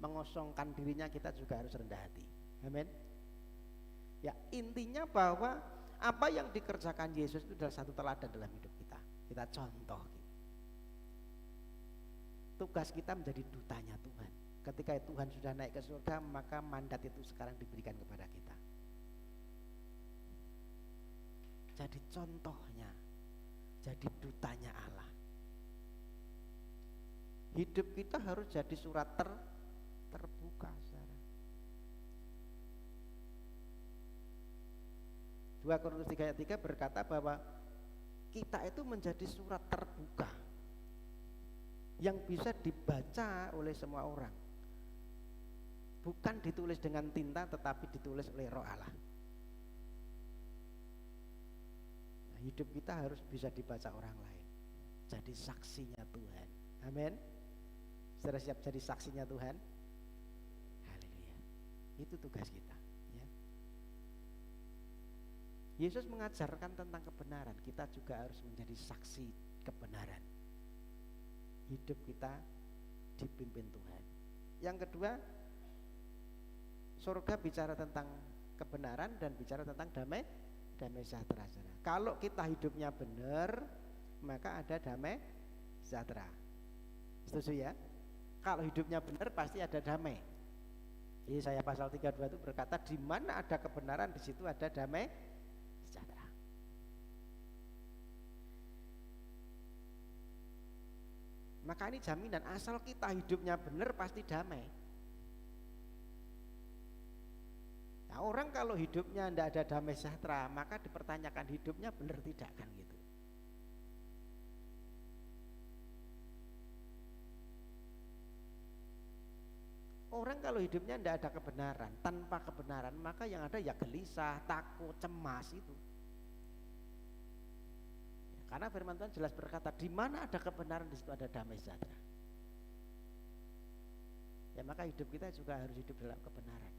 Speaker 3: mengosongkan dirinya, kita juga harus rendah hati. Amin. Ya, intinya bahwa apa yang dikerjakan Yesus itu adalah satu teladan dalam hidup kita. Kita contoh. Tugas kita menjadi dutanya Tuhan. Ketika Tuhan sudah naik ke surga, maka mandat itu sekarang diberikan kepada kita. Jadi contohnya, jadi dutanya Allah. Hidup kita harus jadi surat terbuka, saudara. 2 Korintus 3 ayat 3 berkata bahwa kita itu menjadi surat terbuka yang bisa dibaca oleh semua orang. Bukan ditulis dengan tinta, tetapi ditulis oleh Roh Allah. Nah, hidup kita harus bisa dibaca orang lain. Jadi saksinya Tuhan. Amin. Saudara siap jadi saksinya Tuhan? Haleluya. Itu tugas kita, ya. Yesus mengajarkan tentang kebenaran. Kita juga harus menjadi saksi kebenaran. Hidup kita dipimpin Tuhan. Yang kedua, surga bicara tentang kebenaran dan bicara tentang damai sejahtera. Kalau kita hidupnya benar, maka ada damai sejahtera. Setuju ya? Kalau hidupnya benar pasti ada damai. Yesaya pasal 32 itu berkata, di mana ada kebenaran, di situ ada damai sejahtera. Maka ini jaminan, asal kita hidupnya benar pasti damai. Nah, orang kalau hidupnya tidak ada damai sejahtera, maka dipertanyakan hidupnya benar tidak, kan gitu. Orang kalau hidupnya tidak ada kebenaran, tanpa kebenaran, maka yang ada ya gelisah, takut, cemas itu. Ya, karena firman Tuhan jelas berkata, di mana ada kebenaran di situ ada damai sejahtera. Ya maka hidup kita juga harus hidup dalam kebenaran.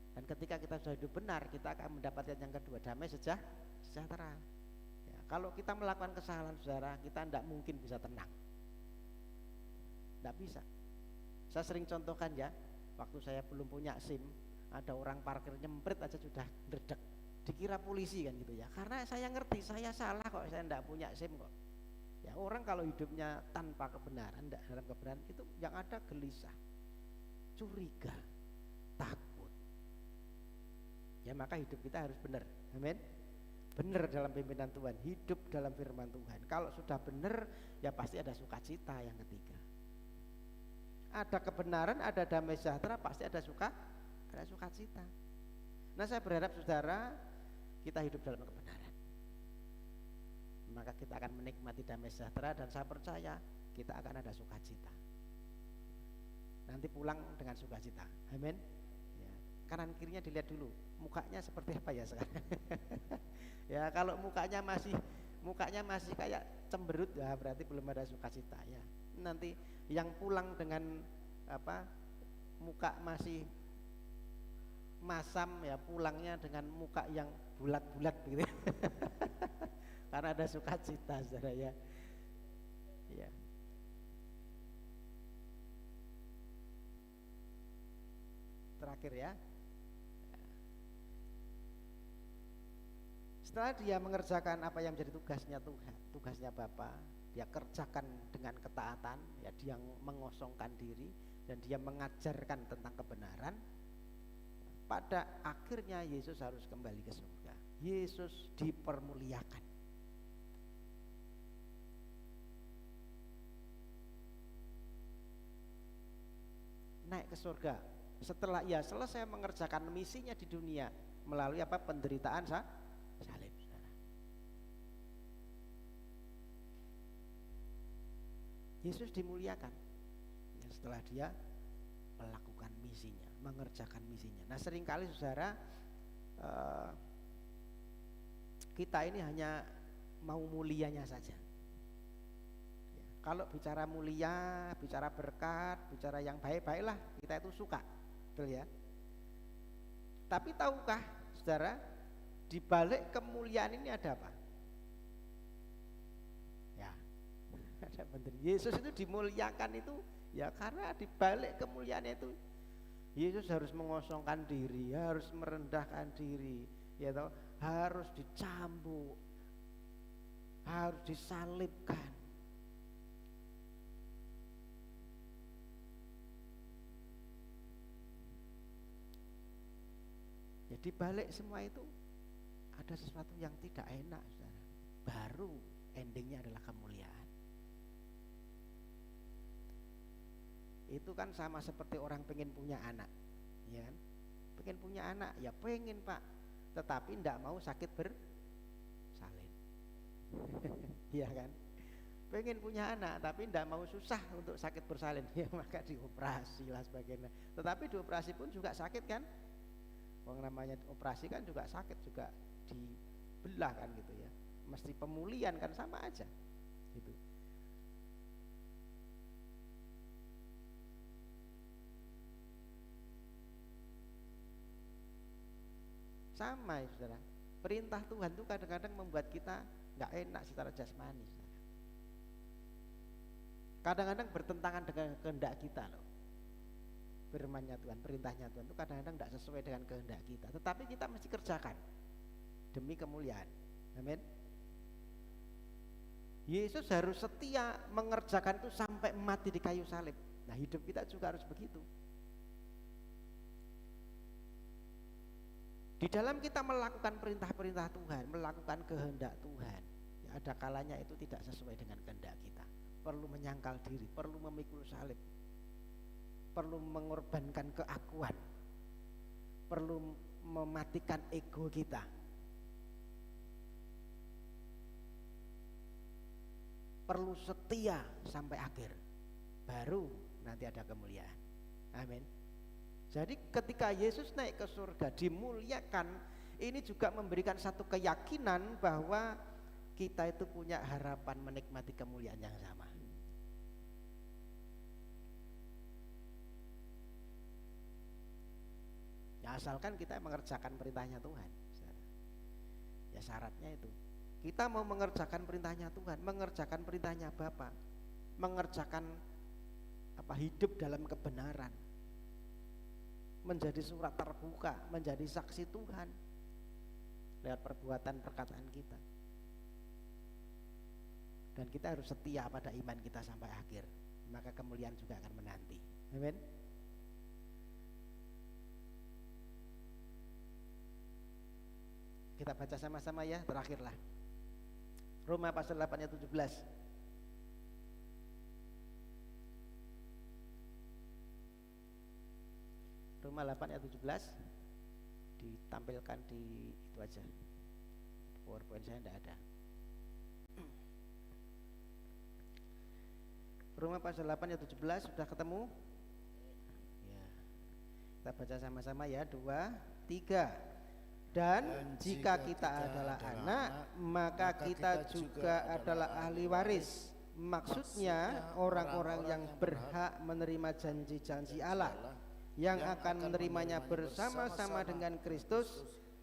Speaker 3: Dan ketika kita sudah hidup benar, kita akan mendapatkan yang kedua, damai sejahtera. Ya, kalau kita melakukan kesalahan, saudara, kita tidak mungkin bisa tenang. Tidak bisa. Saya sering contohkan ya, waktu saya belum punya SIM, ada orang parkir nyemprit aja sudah ngerdek, dikira polisi kan gitu ya. Karena saya ngerti, saya salah kok, saya tidak punya SIM kok. Ya orang kalau hidupnya tanpa kebenaran, tidak dalam kebenaran, itu yang ada gelisah, curiga, takut. Ya maka hidup kita harus benar. Amin. benar dalam pimpinan Tuhan, hidup dalam firman Tuhan. Kalau sudah benar, ya pasti ada sukacita yang ketiga. Ada kebenaran, ada damai sejahtera, pasti ada sukacita. Nah, saya berharap saudara kita hidup dalam kebenaran. Maka kita akan menikmati damai sejahtera dan saya percaya kita akan ada sukacita. Nanti pulang dengan sukacita. Amin. Ya, kanan kirinya dilihat dulu, mukanya seperti apa ya sekarang. Ya, kalau mukanya masih kayak cemberut, ya berarti belum ada sukacita ya. Nanti yang pulang dengan muka masih masam ya, pulangnya dengan muka yang bulat-bulat gitu. Karena ada sukacita saudara ya. Ya. Terakhir ya. Setelah dia mengerjakan apa yang menjadi tugasnya Tuhan, tugasnya Bapa, dia kerjakan dengan ketaatan, ya dia mengosongkan diri dan dia mengajarkan tentang kebenaran. Pada akhirnya Yesus harus kembali ke surga. Yesus dipermuliakan. Naik ke surga. Setelah ia selesai mengerjakan misinya di dunia melalui penderitaan salib. Yesus dimuliakan ya, setelah dia melakukan misinya, mengerjakan misinya. Nah, seringkali saudara kita ini hanya mau mulianya saja ya, kalau bicara mulia, bicara berkat, bicara yang baik-baiklah kita itu suka, betul ya. Tapi tahukah saudara, di balik kemuliaan ini ada apa? Ya, ada benar. Yesus itu dimuliakan itu ya karena di balik kemuliaannya itu Yesus harus mengosongkan diri, harus merendahkan diri, ya toh, harus dicambuk, harus disalibkan. Ya di balik semua itu ada sesuatu yang tidak enak, saudara. Baru endingnya adalah kemuliaan. Itu kan sama seperti orang pengen punya anak, ya kan? Pengen punya anak, ya pengen Pak, tetapi tidak mau sakit bersalin. Iya kan? Pengen punya anak, tapi tidak mau susah untuk sakit bersalin, ya maka dioperasi lah sebagainya. Tetapi dioperasi pun juga sakit kan? Yang namanya operasi kan juga sakit, juga dibelah kan gitu ya. Mesti pemulihan kan sama aja, gitu. Sama ya saudara, perintah Tuhan itu kadang-kadang membuat kita nggak enak secara jasmani, saudara. Kadang-kadang bertentangan dengan kehendak kita loh. Firman-Nya Tuhan, perintahnya Tuhan itu kadang-kadang tidak sesuai dengan kehendak kita, tetapi kita mesti kerjakan demi kemuliaan. Amin. Yesus harus setia mengerjakan itu sampai mati di kayu salib. Nah, hidup kita juga harus begitu. Di dalam kita melakukan perintah-perintah Tuhan, melakukan kehendak Tuhan, ya ada kalanya itu tidak sesuai dengan kehendak kita. Perlu menyangkal diri, perlu memikul salib, perlu mengorbankan keakuan, perlu mematikan ego kita. Perlu setia sampai akhir, baru nanti ada kemuliaan. Amin. Jadi ketika Yesus naik ke surga dimuliakan, ini juga memberikan satu keyakinan bahwa kita itu punya harapan menikmati kemuliaan yang sama. Ya asalkan kita mengerjakan perintahnya Tuhan. Ya syaratnya itu. Kita mau mengerjakan perintahnya Tuhan, mengerjakan perintahnya Bapa, mengerjakan hidup dalam kebenaran, menjadi surat terbuka, menjadi saksi Tuhan lewat perbuatan perkataan kita. Dan kita harus setia pada iman kita sampai akhir, maka kemuliaan juga akan menanti. Amin. kita baca sama-sama ya, terakhirlah. Roma pasal 8 ayat 17. Roma 8 ayat 17 ditampilkan di itu aja. PowerPoint saya tidak ada. Roma pasal 8 ayat 17 sudah ketemu? Ya. Kita baca sama-sama ya, 2, 3. Dan jika kita adalah anak, maka kita juga adalah ahli waris. Maksudnya orang-orang yang berhak menerima janji-janji Allah, yang akan menerimanya bersama-sama dengan Kristus,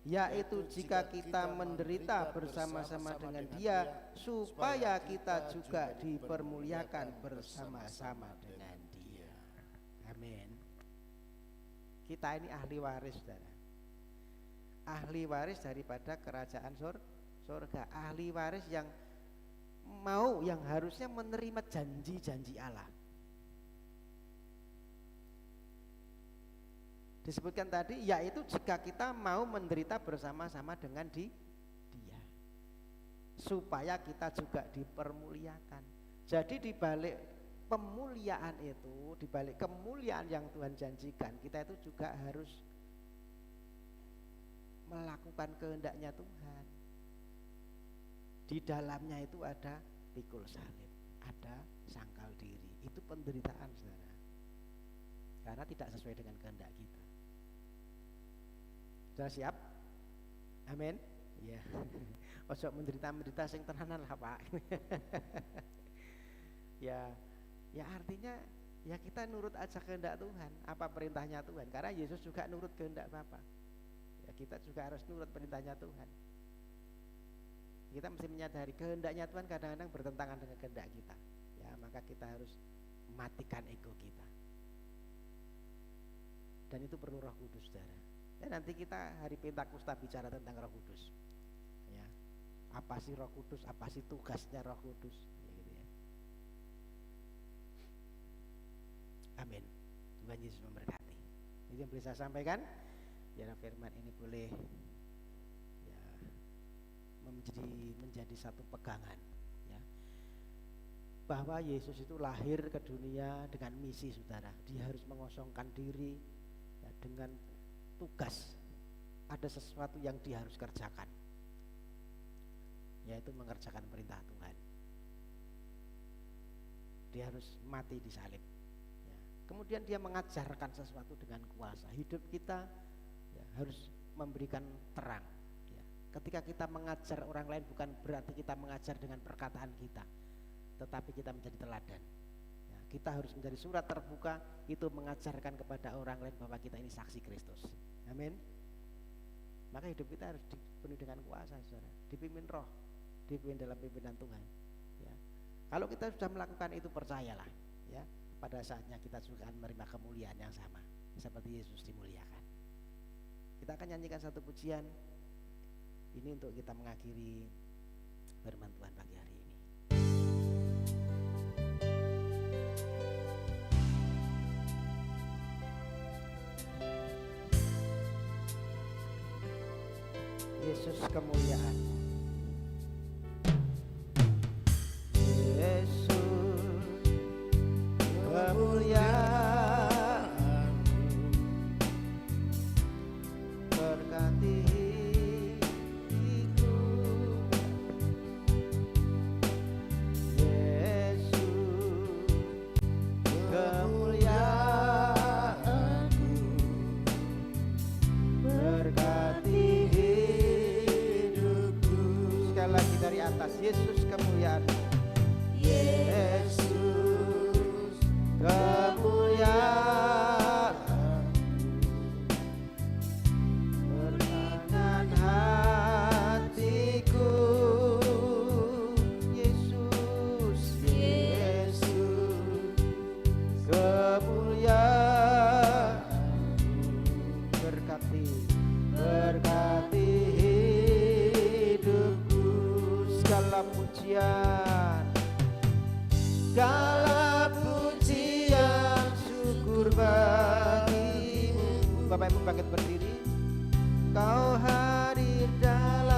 Speaker 3: yaitu jika kita menderita bersama-sama dengan Dia, supaya kita juga dipermuliakan bersama-sama dengan Dia. Amin. Kita ini ahli waris, saudara. Ahli waris daripada kerajaan surga. Ahli waris yang mau, yang harusnya menerima janji-janji Allah. Disebutkan tadi, yaitu jika kita mau menderita bersama-sama dengan Dia, supaya kita juga dipermuliakan. Jadi di balik pemuliaan itu, di balik kemuliaan yang Tuhan janjikan, kita itu juga harus melakukan kehendaknya Tuhan. Di dalamnya itu ada pikul salib, ada sangkal diri. Itu penderitaan, saudara, karena tidak sesuai dengan kehendak kita. Sudah siap? Amin. Ya. Ojo menderita sing tenanan lah, Pak. ya artinya ya kita nurut aja kehendak Tuhan, apa perintahnya Tuhan, karena Yesus juga nurut kehendak Bapa. Ya, kita juga harus nurut perintahnya Tuhan. Kita mesti menyadari kehendaknya Tuhan kadang-kadang bertentangan dengan kehendak kita. Ya, maka kita harus matikan ego kita. Dan itu perlu Roh Kudus, saudara. Dan nanti kita hari Pentakosta bicara tentang Roh Kudus. Ya. Apa sih Roh Kudus? Apa sih tugasnya Roh Kudus? Ya, gitu ya. Amin. Tuhan Yesus memberkati. Itu yang boleh saya sampaikan. Biar firman ini boleh ya, menjadi satu pegangan, ya, bahwa Yesus itu lahir ke dunia dengan misi, saudara. Dia harus mengosongkan diri ya, dengan tugas. Ada sesuatu yang dia harus kerjakan, yaitu mengerjakan perintah Tuhan. Dia harus mati di salib ya. Kemudian dia mengajarkan sesuatu dengan kuasa. Hidup kita ya, harus memberikan terang ya. Ketika kita mengajar orang lain, bukan berarti kita mengajar dengan perkataan kita, tetapi kita menjadi teladan ya. Kita harus menjadi surat terbuka, itu mengajarkan kepada orang lain bahwa kita ini saksi Kristus. Amin. Maka hidup kita harus dipenuhi dengan kuasa, saudara. Dipimpin Roh, dipimpin dalam pimpinan Tuhan ya. Kalau kita sudah melakukan itu, percayalah ya, pada saatnya kita juga akan menerima kemuliaan yang sama seperti Yesus dimuliakan. Kita akan nyanyikan satu pujian ini untuk kita mengakhiri firman Tuhan pagi hari ini. Yesus kemuliaan. Yesus kemuliaan, berkati hidupku. Yesus kemuliaanku, berkati hidupku. Sekali lagi dari atas, Yesus kemuliaan. Yesus kemuliaan, berkenan hatiku. Yesus, Yesus kemuliaan, berkati hidupku. Segala pujian, segala pujian, syukur bagimu. Bapak Ibu bangkit berdiri. Kau hadir dalam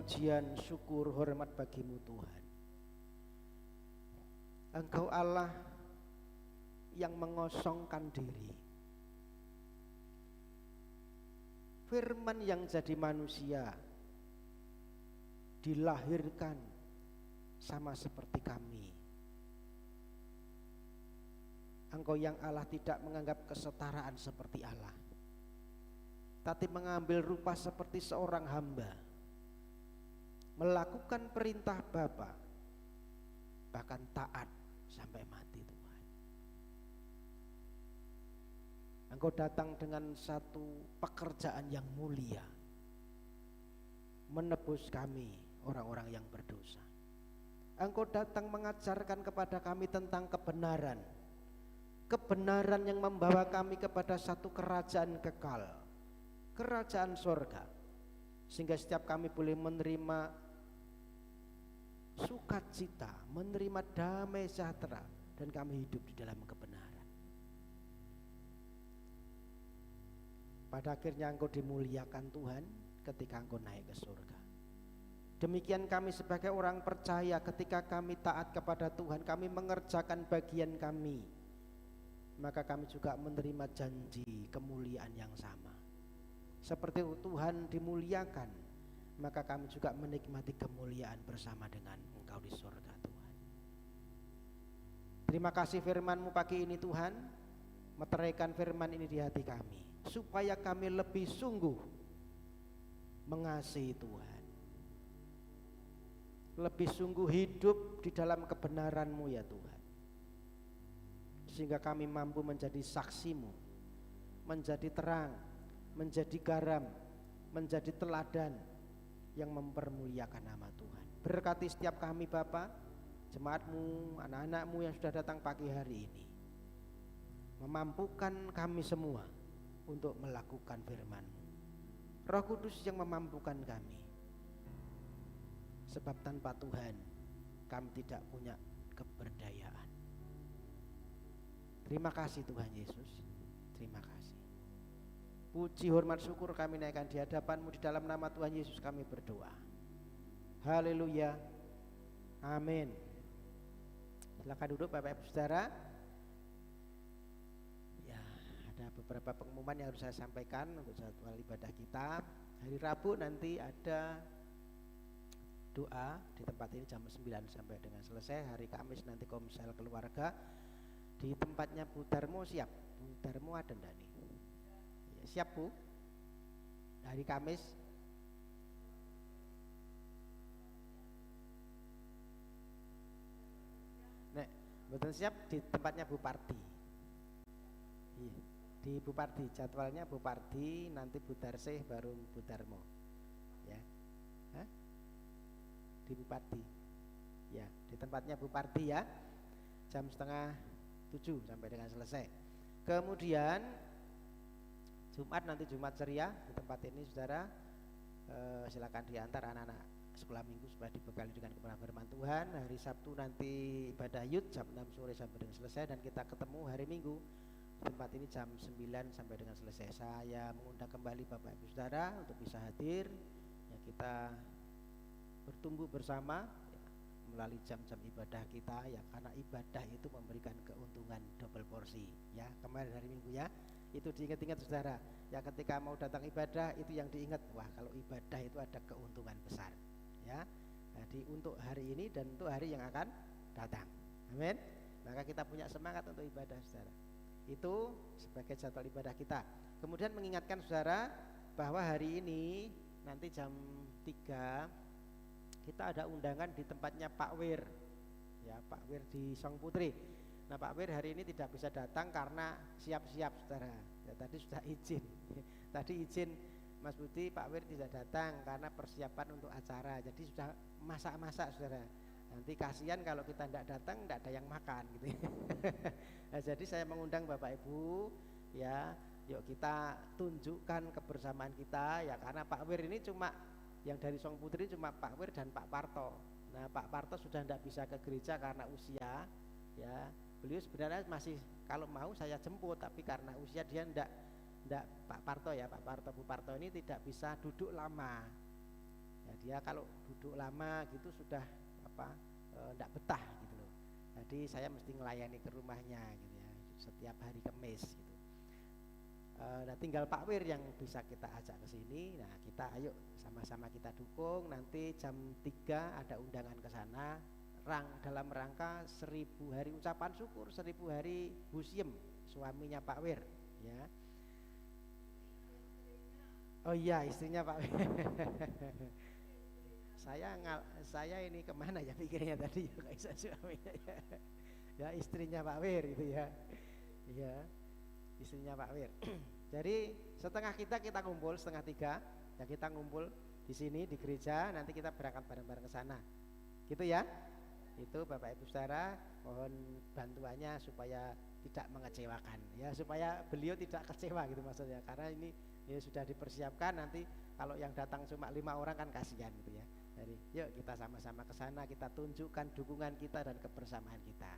Speaker 3: pujian, syukur, hormat bagimu Tuhan. Engkau Allah yang mengosongkan diri. Firman yang jadi manusia dilahirkan sama seperti kami. Engkau yang Allah tidak menganggap kesetaraan seperti Allah, tapi mengambil rupa seperti seorang hamba, melakukan perintah Bapa, bahkan taat sampai mati Tuhan. Engkau datang dengan satu pekerjaan yang mulia, menebus kami orang-orang yang berdosa. Engkau datang mengajarkan kepada kami tentang kebenaran, kebenaran yang membawa kami kepada satu kerajaan kekal, kerajaan sorga, sehingga setiap kami boleh menerima sukacita, menerima damai sejahtera, dan kami hidup di dalam kebenaran. Pada akhirnya Engkau dimuliakan Tuhan ketika Engkau naik ke surga. Demikian kami sebagai orang percaya, ketika kami taat kepada Tuhan, kami mengerjakan bagian kami, maka kami juga menerima janji kemuliaan yang sama. Seperti Tuhan dimuliakan, maka kami juga menikmati kemuliaan bersama dengan Engkau di surga Tuhan. Terima kasih firman-Mu pagi ini Tuhan, meteraikan firman ini di hati kami, supaya kami lebih sungguh mengasihi Tuhan, lebih sungguh hidup di dalam kebenaran-Mu ya Tuhan, sehingga kami mampu menjadi saksi-Mu, menjadi terang, menjadi garam, menjadi teladan yang mempermuliakan nama Tuhan. Berkati setiap kami Bapa, jemaat-Mu, anak-anak-Mu yang sudah datang pagi hari ini, memampukan kami semua untuk melakukan firman-Mu. Roh Kudus yang memampukan kami, sebab tanpa Tuhan kami tidak punya keberdayaan. Terima kasih Tuhan Yesus, terima kasih. Puji, hormat, syukur kami naikkan di hadapan-Mu, di dalam nama Tuhan Yesus kami berdoa. Haleluya, amin. Silakan duduk Bapak Ibu Saudara. Ya, ada beberapa pengumuman yang harus saya sampaikan untuk jadwal ibadah kita. Hari Rabu nanti ada doa di tempat ini jam 9 sampai dengan selesai. Hari Kamis nanti komsel keluarga di tempatnya Bu Darmo. Siap? Bu Darmo ada enggak nih? Ya, siap Bu? Hari Kamis nek betul siap di tempatnya Bu Pardi. Iya, di Bu Pardi, jadwalnya Bu Pardi, nanti Bu Darsih baru Bu Darmo. Ya. Hah? Di Bu Pardi. Ya, di tempatnya Bu Pardi ya. Jam 6:30 sampai dengan selesai. Kemudian Jumat nanti Jumat ceria di tempat ini Saudara, silakan diantar anak-anak sekolah minggu supaya dibekali dengan kebenaran firman Tuhan. Hari Sabtu nanti ibadah Yud jam 6 sore sampai dengan selesai, dan kita ketemu hari Minggu di tempat ini jam 9 sampai dengan selesai. Saya mengundang kembali Bapak Ibu Saudara untuk bisa hadir ya, kita bertumbuh bersama ya, melalui jam-jam ibadah kita ya, karena ibadah itu memberikan keuntungan double porsi ya. Kemarin hari Minggu ya, itu diingat-ingat Saudara ya, ketika mau datang ibadah itu yang diingat, wah kalau ibadah itu ada keuntungan besar ya. Jadi untuk hari ini dan untuk hari yang akan datang, amin. Maka kita punya semangat untuk ibadah Saudara. Itu sebagai jadwal ibadah kita. Kemudian mengingatkan Saudara bahwa hari ini nanti jam 3 kita ada undangan di tempatnya Pak Wir ya, Pak Wir di Song Putri. Nah Pak Wir hari ini tidak bisa datang karena siap-siap Saudara ya, tadi sudah izin tadi izin Mas Budi, Pak Wir tidak datang karena persiapan untuk acara, jadi sudah masak-masak Saudara. Nanti kasihan kalau kita tidak datang, tidak ada yang makan gitu. Nah, jadi saya mengundang Bapak Ibu ya, yuk kita tunjukkan kebersamaan kita ya, karena Pak Wir ini cuma yang dari Song Putri cuma Pak Wir dan Pak Parto. Nah Pak Parto sudah tidak bisa ke gereja karena usia ya. Beliau sebenarnya masih kalau mau saya jemput, tapi karena usia dia tidak Pak Parto ya, Pak Parto Bu Parto ini tidak bisa duduk lama Ya, dia kalau duduk lama gitu sudah enggak betah gitu loh. Jadi saya mesti melayani ke rumahnya gitu ya, setiap hari Kamis gitu. Nah tinggal Pak Wir yang bisa kita ajak ke sini. Nah kita ayo sama-sama kita dukung. Nanti jam 3 ada undangan ke sana dalam rangka 1000 hari ucapan syukur, 1000 hari Busiem, suaminya Pak Wir ya. Oh iya, istrinya Pak Wir. Saya ini kemana ya pikirnya tadi ya, kayak suaminya ya. Ya istrinya Pak Wir itu ya. Iya, istrinya Pak Wir. Jadi setengah kita ngumpul setengah 3 ya, kita ngumpul di sini di gereja, nanti kita berangkat bareng-bareng ke sana. Gitu ya. Itu Bapak Ibu Saudara, mohon bantuannya supaya tidak mengecewakan ya, supaya beliau tidak kecewa gitu maksudnya, karena ini ya sudah dipersiapkan, nanti kalau yang datang cuma 5 orang kan kasihan gitu ya. Jadi yuk kita sama-sama ke sana, kita tunjukkan dukungan kita dan kebersamaan kita.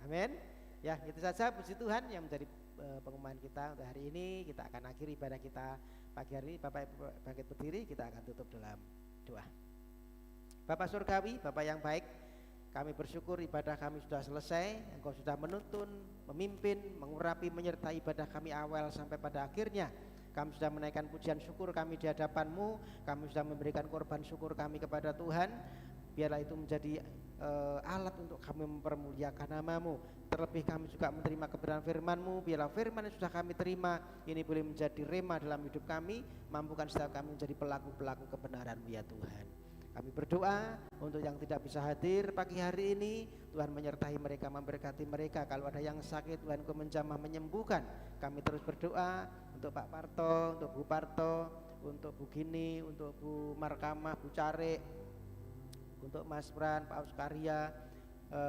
Speaker 3: Amin. Ya, itu saja puji Tuhan yang menjadi pengumuman kita untuk hari ini. Kita akan akhiri ibadah kita pagi hari ini. Bapak Ibu bangkit berdiri, kita akan tutup dalam doa. Bapak Surgawi, Bapak yang baik, kami bersyukur ibadah kami sudah selesai. Engkau sudah menuntun, memimpin, mengurapi, menyertai ibadah kami awal sampai pada akhirnya. Kami sudah menaikkan pujian syukur kami di hadapan-Mu. Kami sudah memberikan korban syukur kami kepada Tuhan. Biarlah itu menjadi alat untuk kami mempermuliakan nama-Mu. Terlebih kami juga menerima kebenaran firman-Mu. Biarlah firman yang sudah kami terima ini boleh menjadi rema dalam hidup kami. Mampukan setiap kami menjadi pelaku-pelaku kebenaran-Mu ya Tuhan. Kami berdoa untuk yang tidak bisa hadir pagi hari ini, Tuhan menyertai mereka, memberkati mereka. Kalau ada yang sakit, Tuhan Kau menjamah menyembuhkan. Kami terus berdoa untuk Pak Parto, untuk Bu Parto, untuk Bu Gini, untuk Bu Markamah, Bu Care, untuk Mas Pran, Pak Auskaria,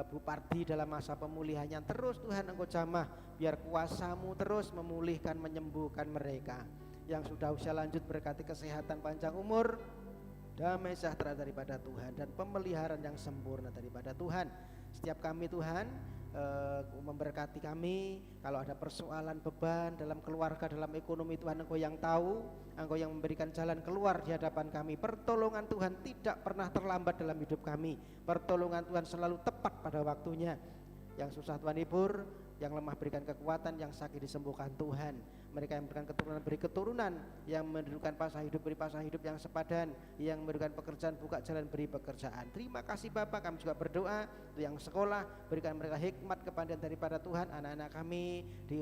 Speaker 3: Bu Pardi dalam masa pemulihannya. Terus Tuhan Engkau jamah, biar kuasa-Mu terus memulihkan, menyembuhkan mereka. Yang sudah usia lanjut berkati kesehatan panjang umur, damai sejahtera daripada Tuhan, dan pemeliharaan yang sempurna daripada Tuhan. Setiap kami Tuhan memberkati kami. Kalau ada persoalan beban dalam keluarga, dalam ekonomi, Tuhan Engkau yang tahu, Engkau yang memberikan jalan keluar di hadapan kami. Pertolongan Tuhan tidak pernah terlambat dalam hidup kami. Pertolongan Tuhan selalu tepat pada waktunya. Yang susah Tuhan hibur, yang lemah berikan kekuatan, yang sakit disembuhkan Tuhan. Mereka yang memberikan keturunan beri keturunan, yang mendudukan pasang hidup beri pasang hidup yang sepadan, yang memberikan pekerjaan buka jalan beri pekerjaan. Terima kasih Bapak. Kami juga berdoa untuk yang sekolah, berikan mereka hikmat kepada daripada Tuhan. Anak-anak kami di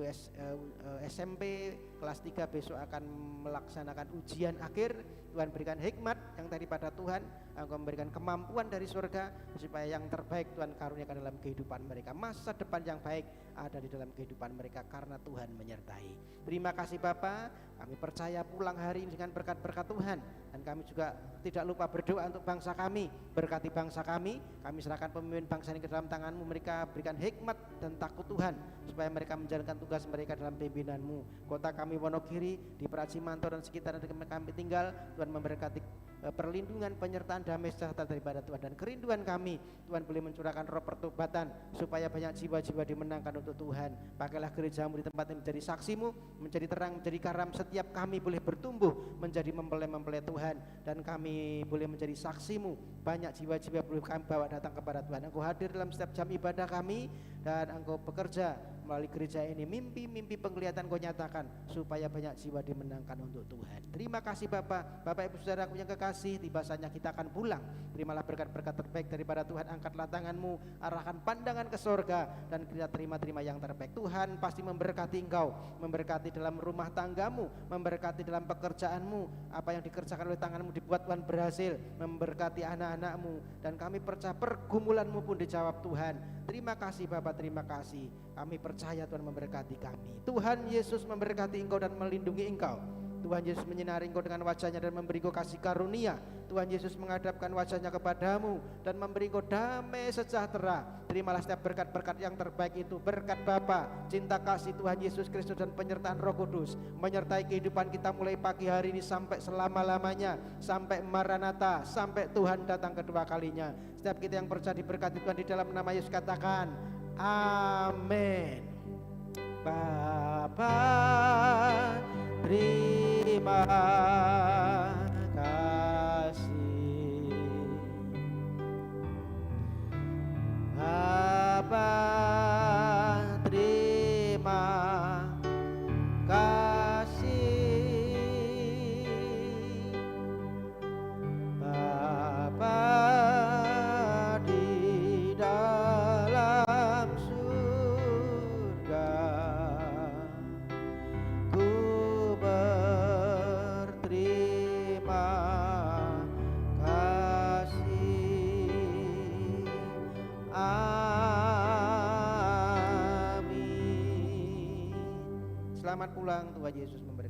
Speaker 3: SMP kelas 3 besok akan melaksanakan ujian akhir. Tuhan berikan hikmat yang daripada Tuhan. Engkau memberikan kemampuan dari surga supaya yang terbaik Tuhan karuniakan dalam kehidupan mereka. Masa depan yang baik ada di dalam kehidupan mereka karena Tuhan menyertai. Terima kasih Bapak. Kami percaya pulang hari ini dengan berkat-berkat Tuhan. Dan kami juga tidak lupa berdoa untuk bangsa kami. Berkati bangsa kami. Kami serahkan pemimpin bangsa ini ke dalam tangan-Mu. Mereka berikan hikmat dan takut Tuhan supaya mereka menjalankan tugas mereka dalam pimpinan-Mu. Kota kami Wonogiri, di Pracimanto dan sekitar kami tinggal, Tuhan memberkati perlindungan, penyertaan, damai sejahtera daripada Tuhan. Dan kerinduan kami, Tuhan boleh mencurahkan roh pertobatan supaya banyak jiwa-jiwa dimenangkan untuk Tuhan. Pakailah gereja-Mu di tempat ini menjadi saksi-Mu, menjadi terang, menjadi karam. Setiap kami boleh bertumbuh menjadi mempelai-mempelai Tuhan, dan kami boleh menjadi saksi-Mu. Banyak jiwa-jiwa boleh kami bawa datang kepada Tuhan. Engkau hadir dalam setiap jam ibadah kami, dan Engkau bekerja melalui gereja ini. Mimpi-mimpi penglihatan Kau nyatakan supaya banyak jiwa dimenangkan untuk Tuhan. Terima kasih Bapak. Bapak Ibu Saudaraku yang kekasih, tiba saatnya kita akan pulang. Terimalah berkat-berkat terbaik daripada Tuhan. Angkatlah tangan-Mu, arahkan pandangan ke sorga, dan kita terima yang terbaik. Tuhan pasti memberkati engkau, memberkati dalam rumah tanggamu, memberkati dalam pekerjaan-Mu. Apa yang dikerjakan oleh tangan-Mu dibuat Tuhan berhasil, memberkati anak-anak-Mu, dan kami percaya pergumulan-Mu pun dijawab Tuhan. Terima kasih Bapak, terima kasih. Kami percaya Tuhan memberkati kami. Tuhan Yesus memberkati engkau dan melindungi engkau. Tuhan Yesus menyinari engkau dengan wajahnya dan memberi engkau kasih karunia. Tuhan Yesus menghadapkan wajahnya kepadamu dan memberi engkau damai sejahtera. Terimalah setiap berkat-berkat yang terbaik itu. Berkat Bapa, cinta kasih Tuhan Yesus Kristus, dan penyertaan Roh Kudus menyertai kehidupan kita mulai pagi hari ini sampai selama-lamanya, sampai Maranatha, sampai Tuhan datang kedua kalinya. Setiap kita yang percaya diberkati Tuhan di dalam nama Yesus, katakan amin. Bapa, terima kasih. Amin. Selamat pulang, Tuhan Yesus memberkati.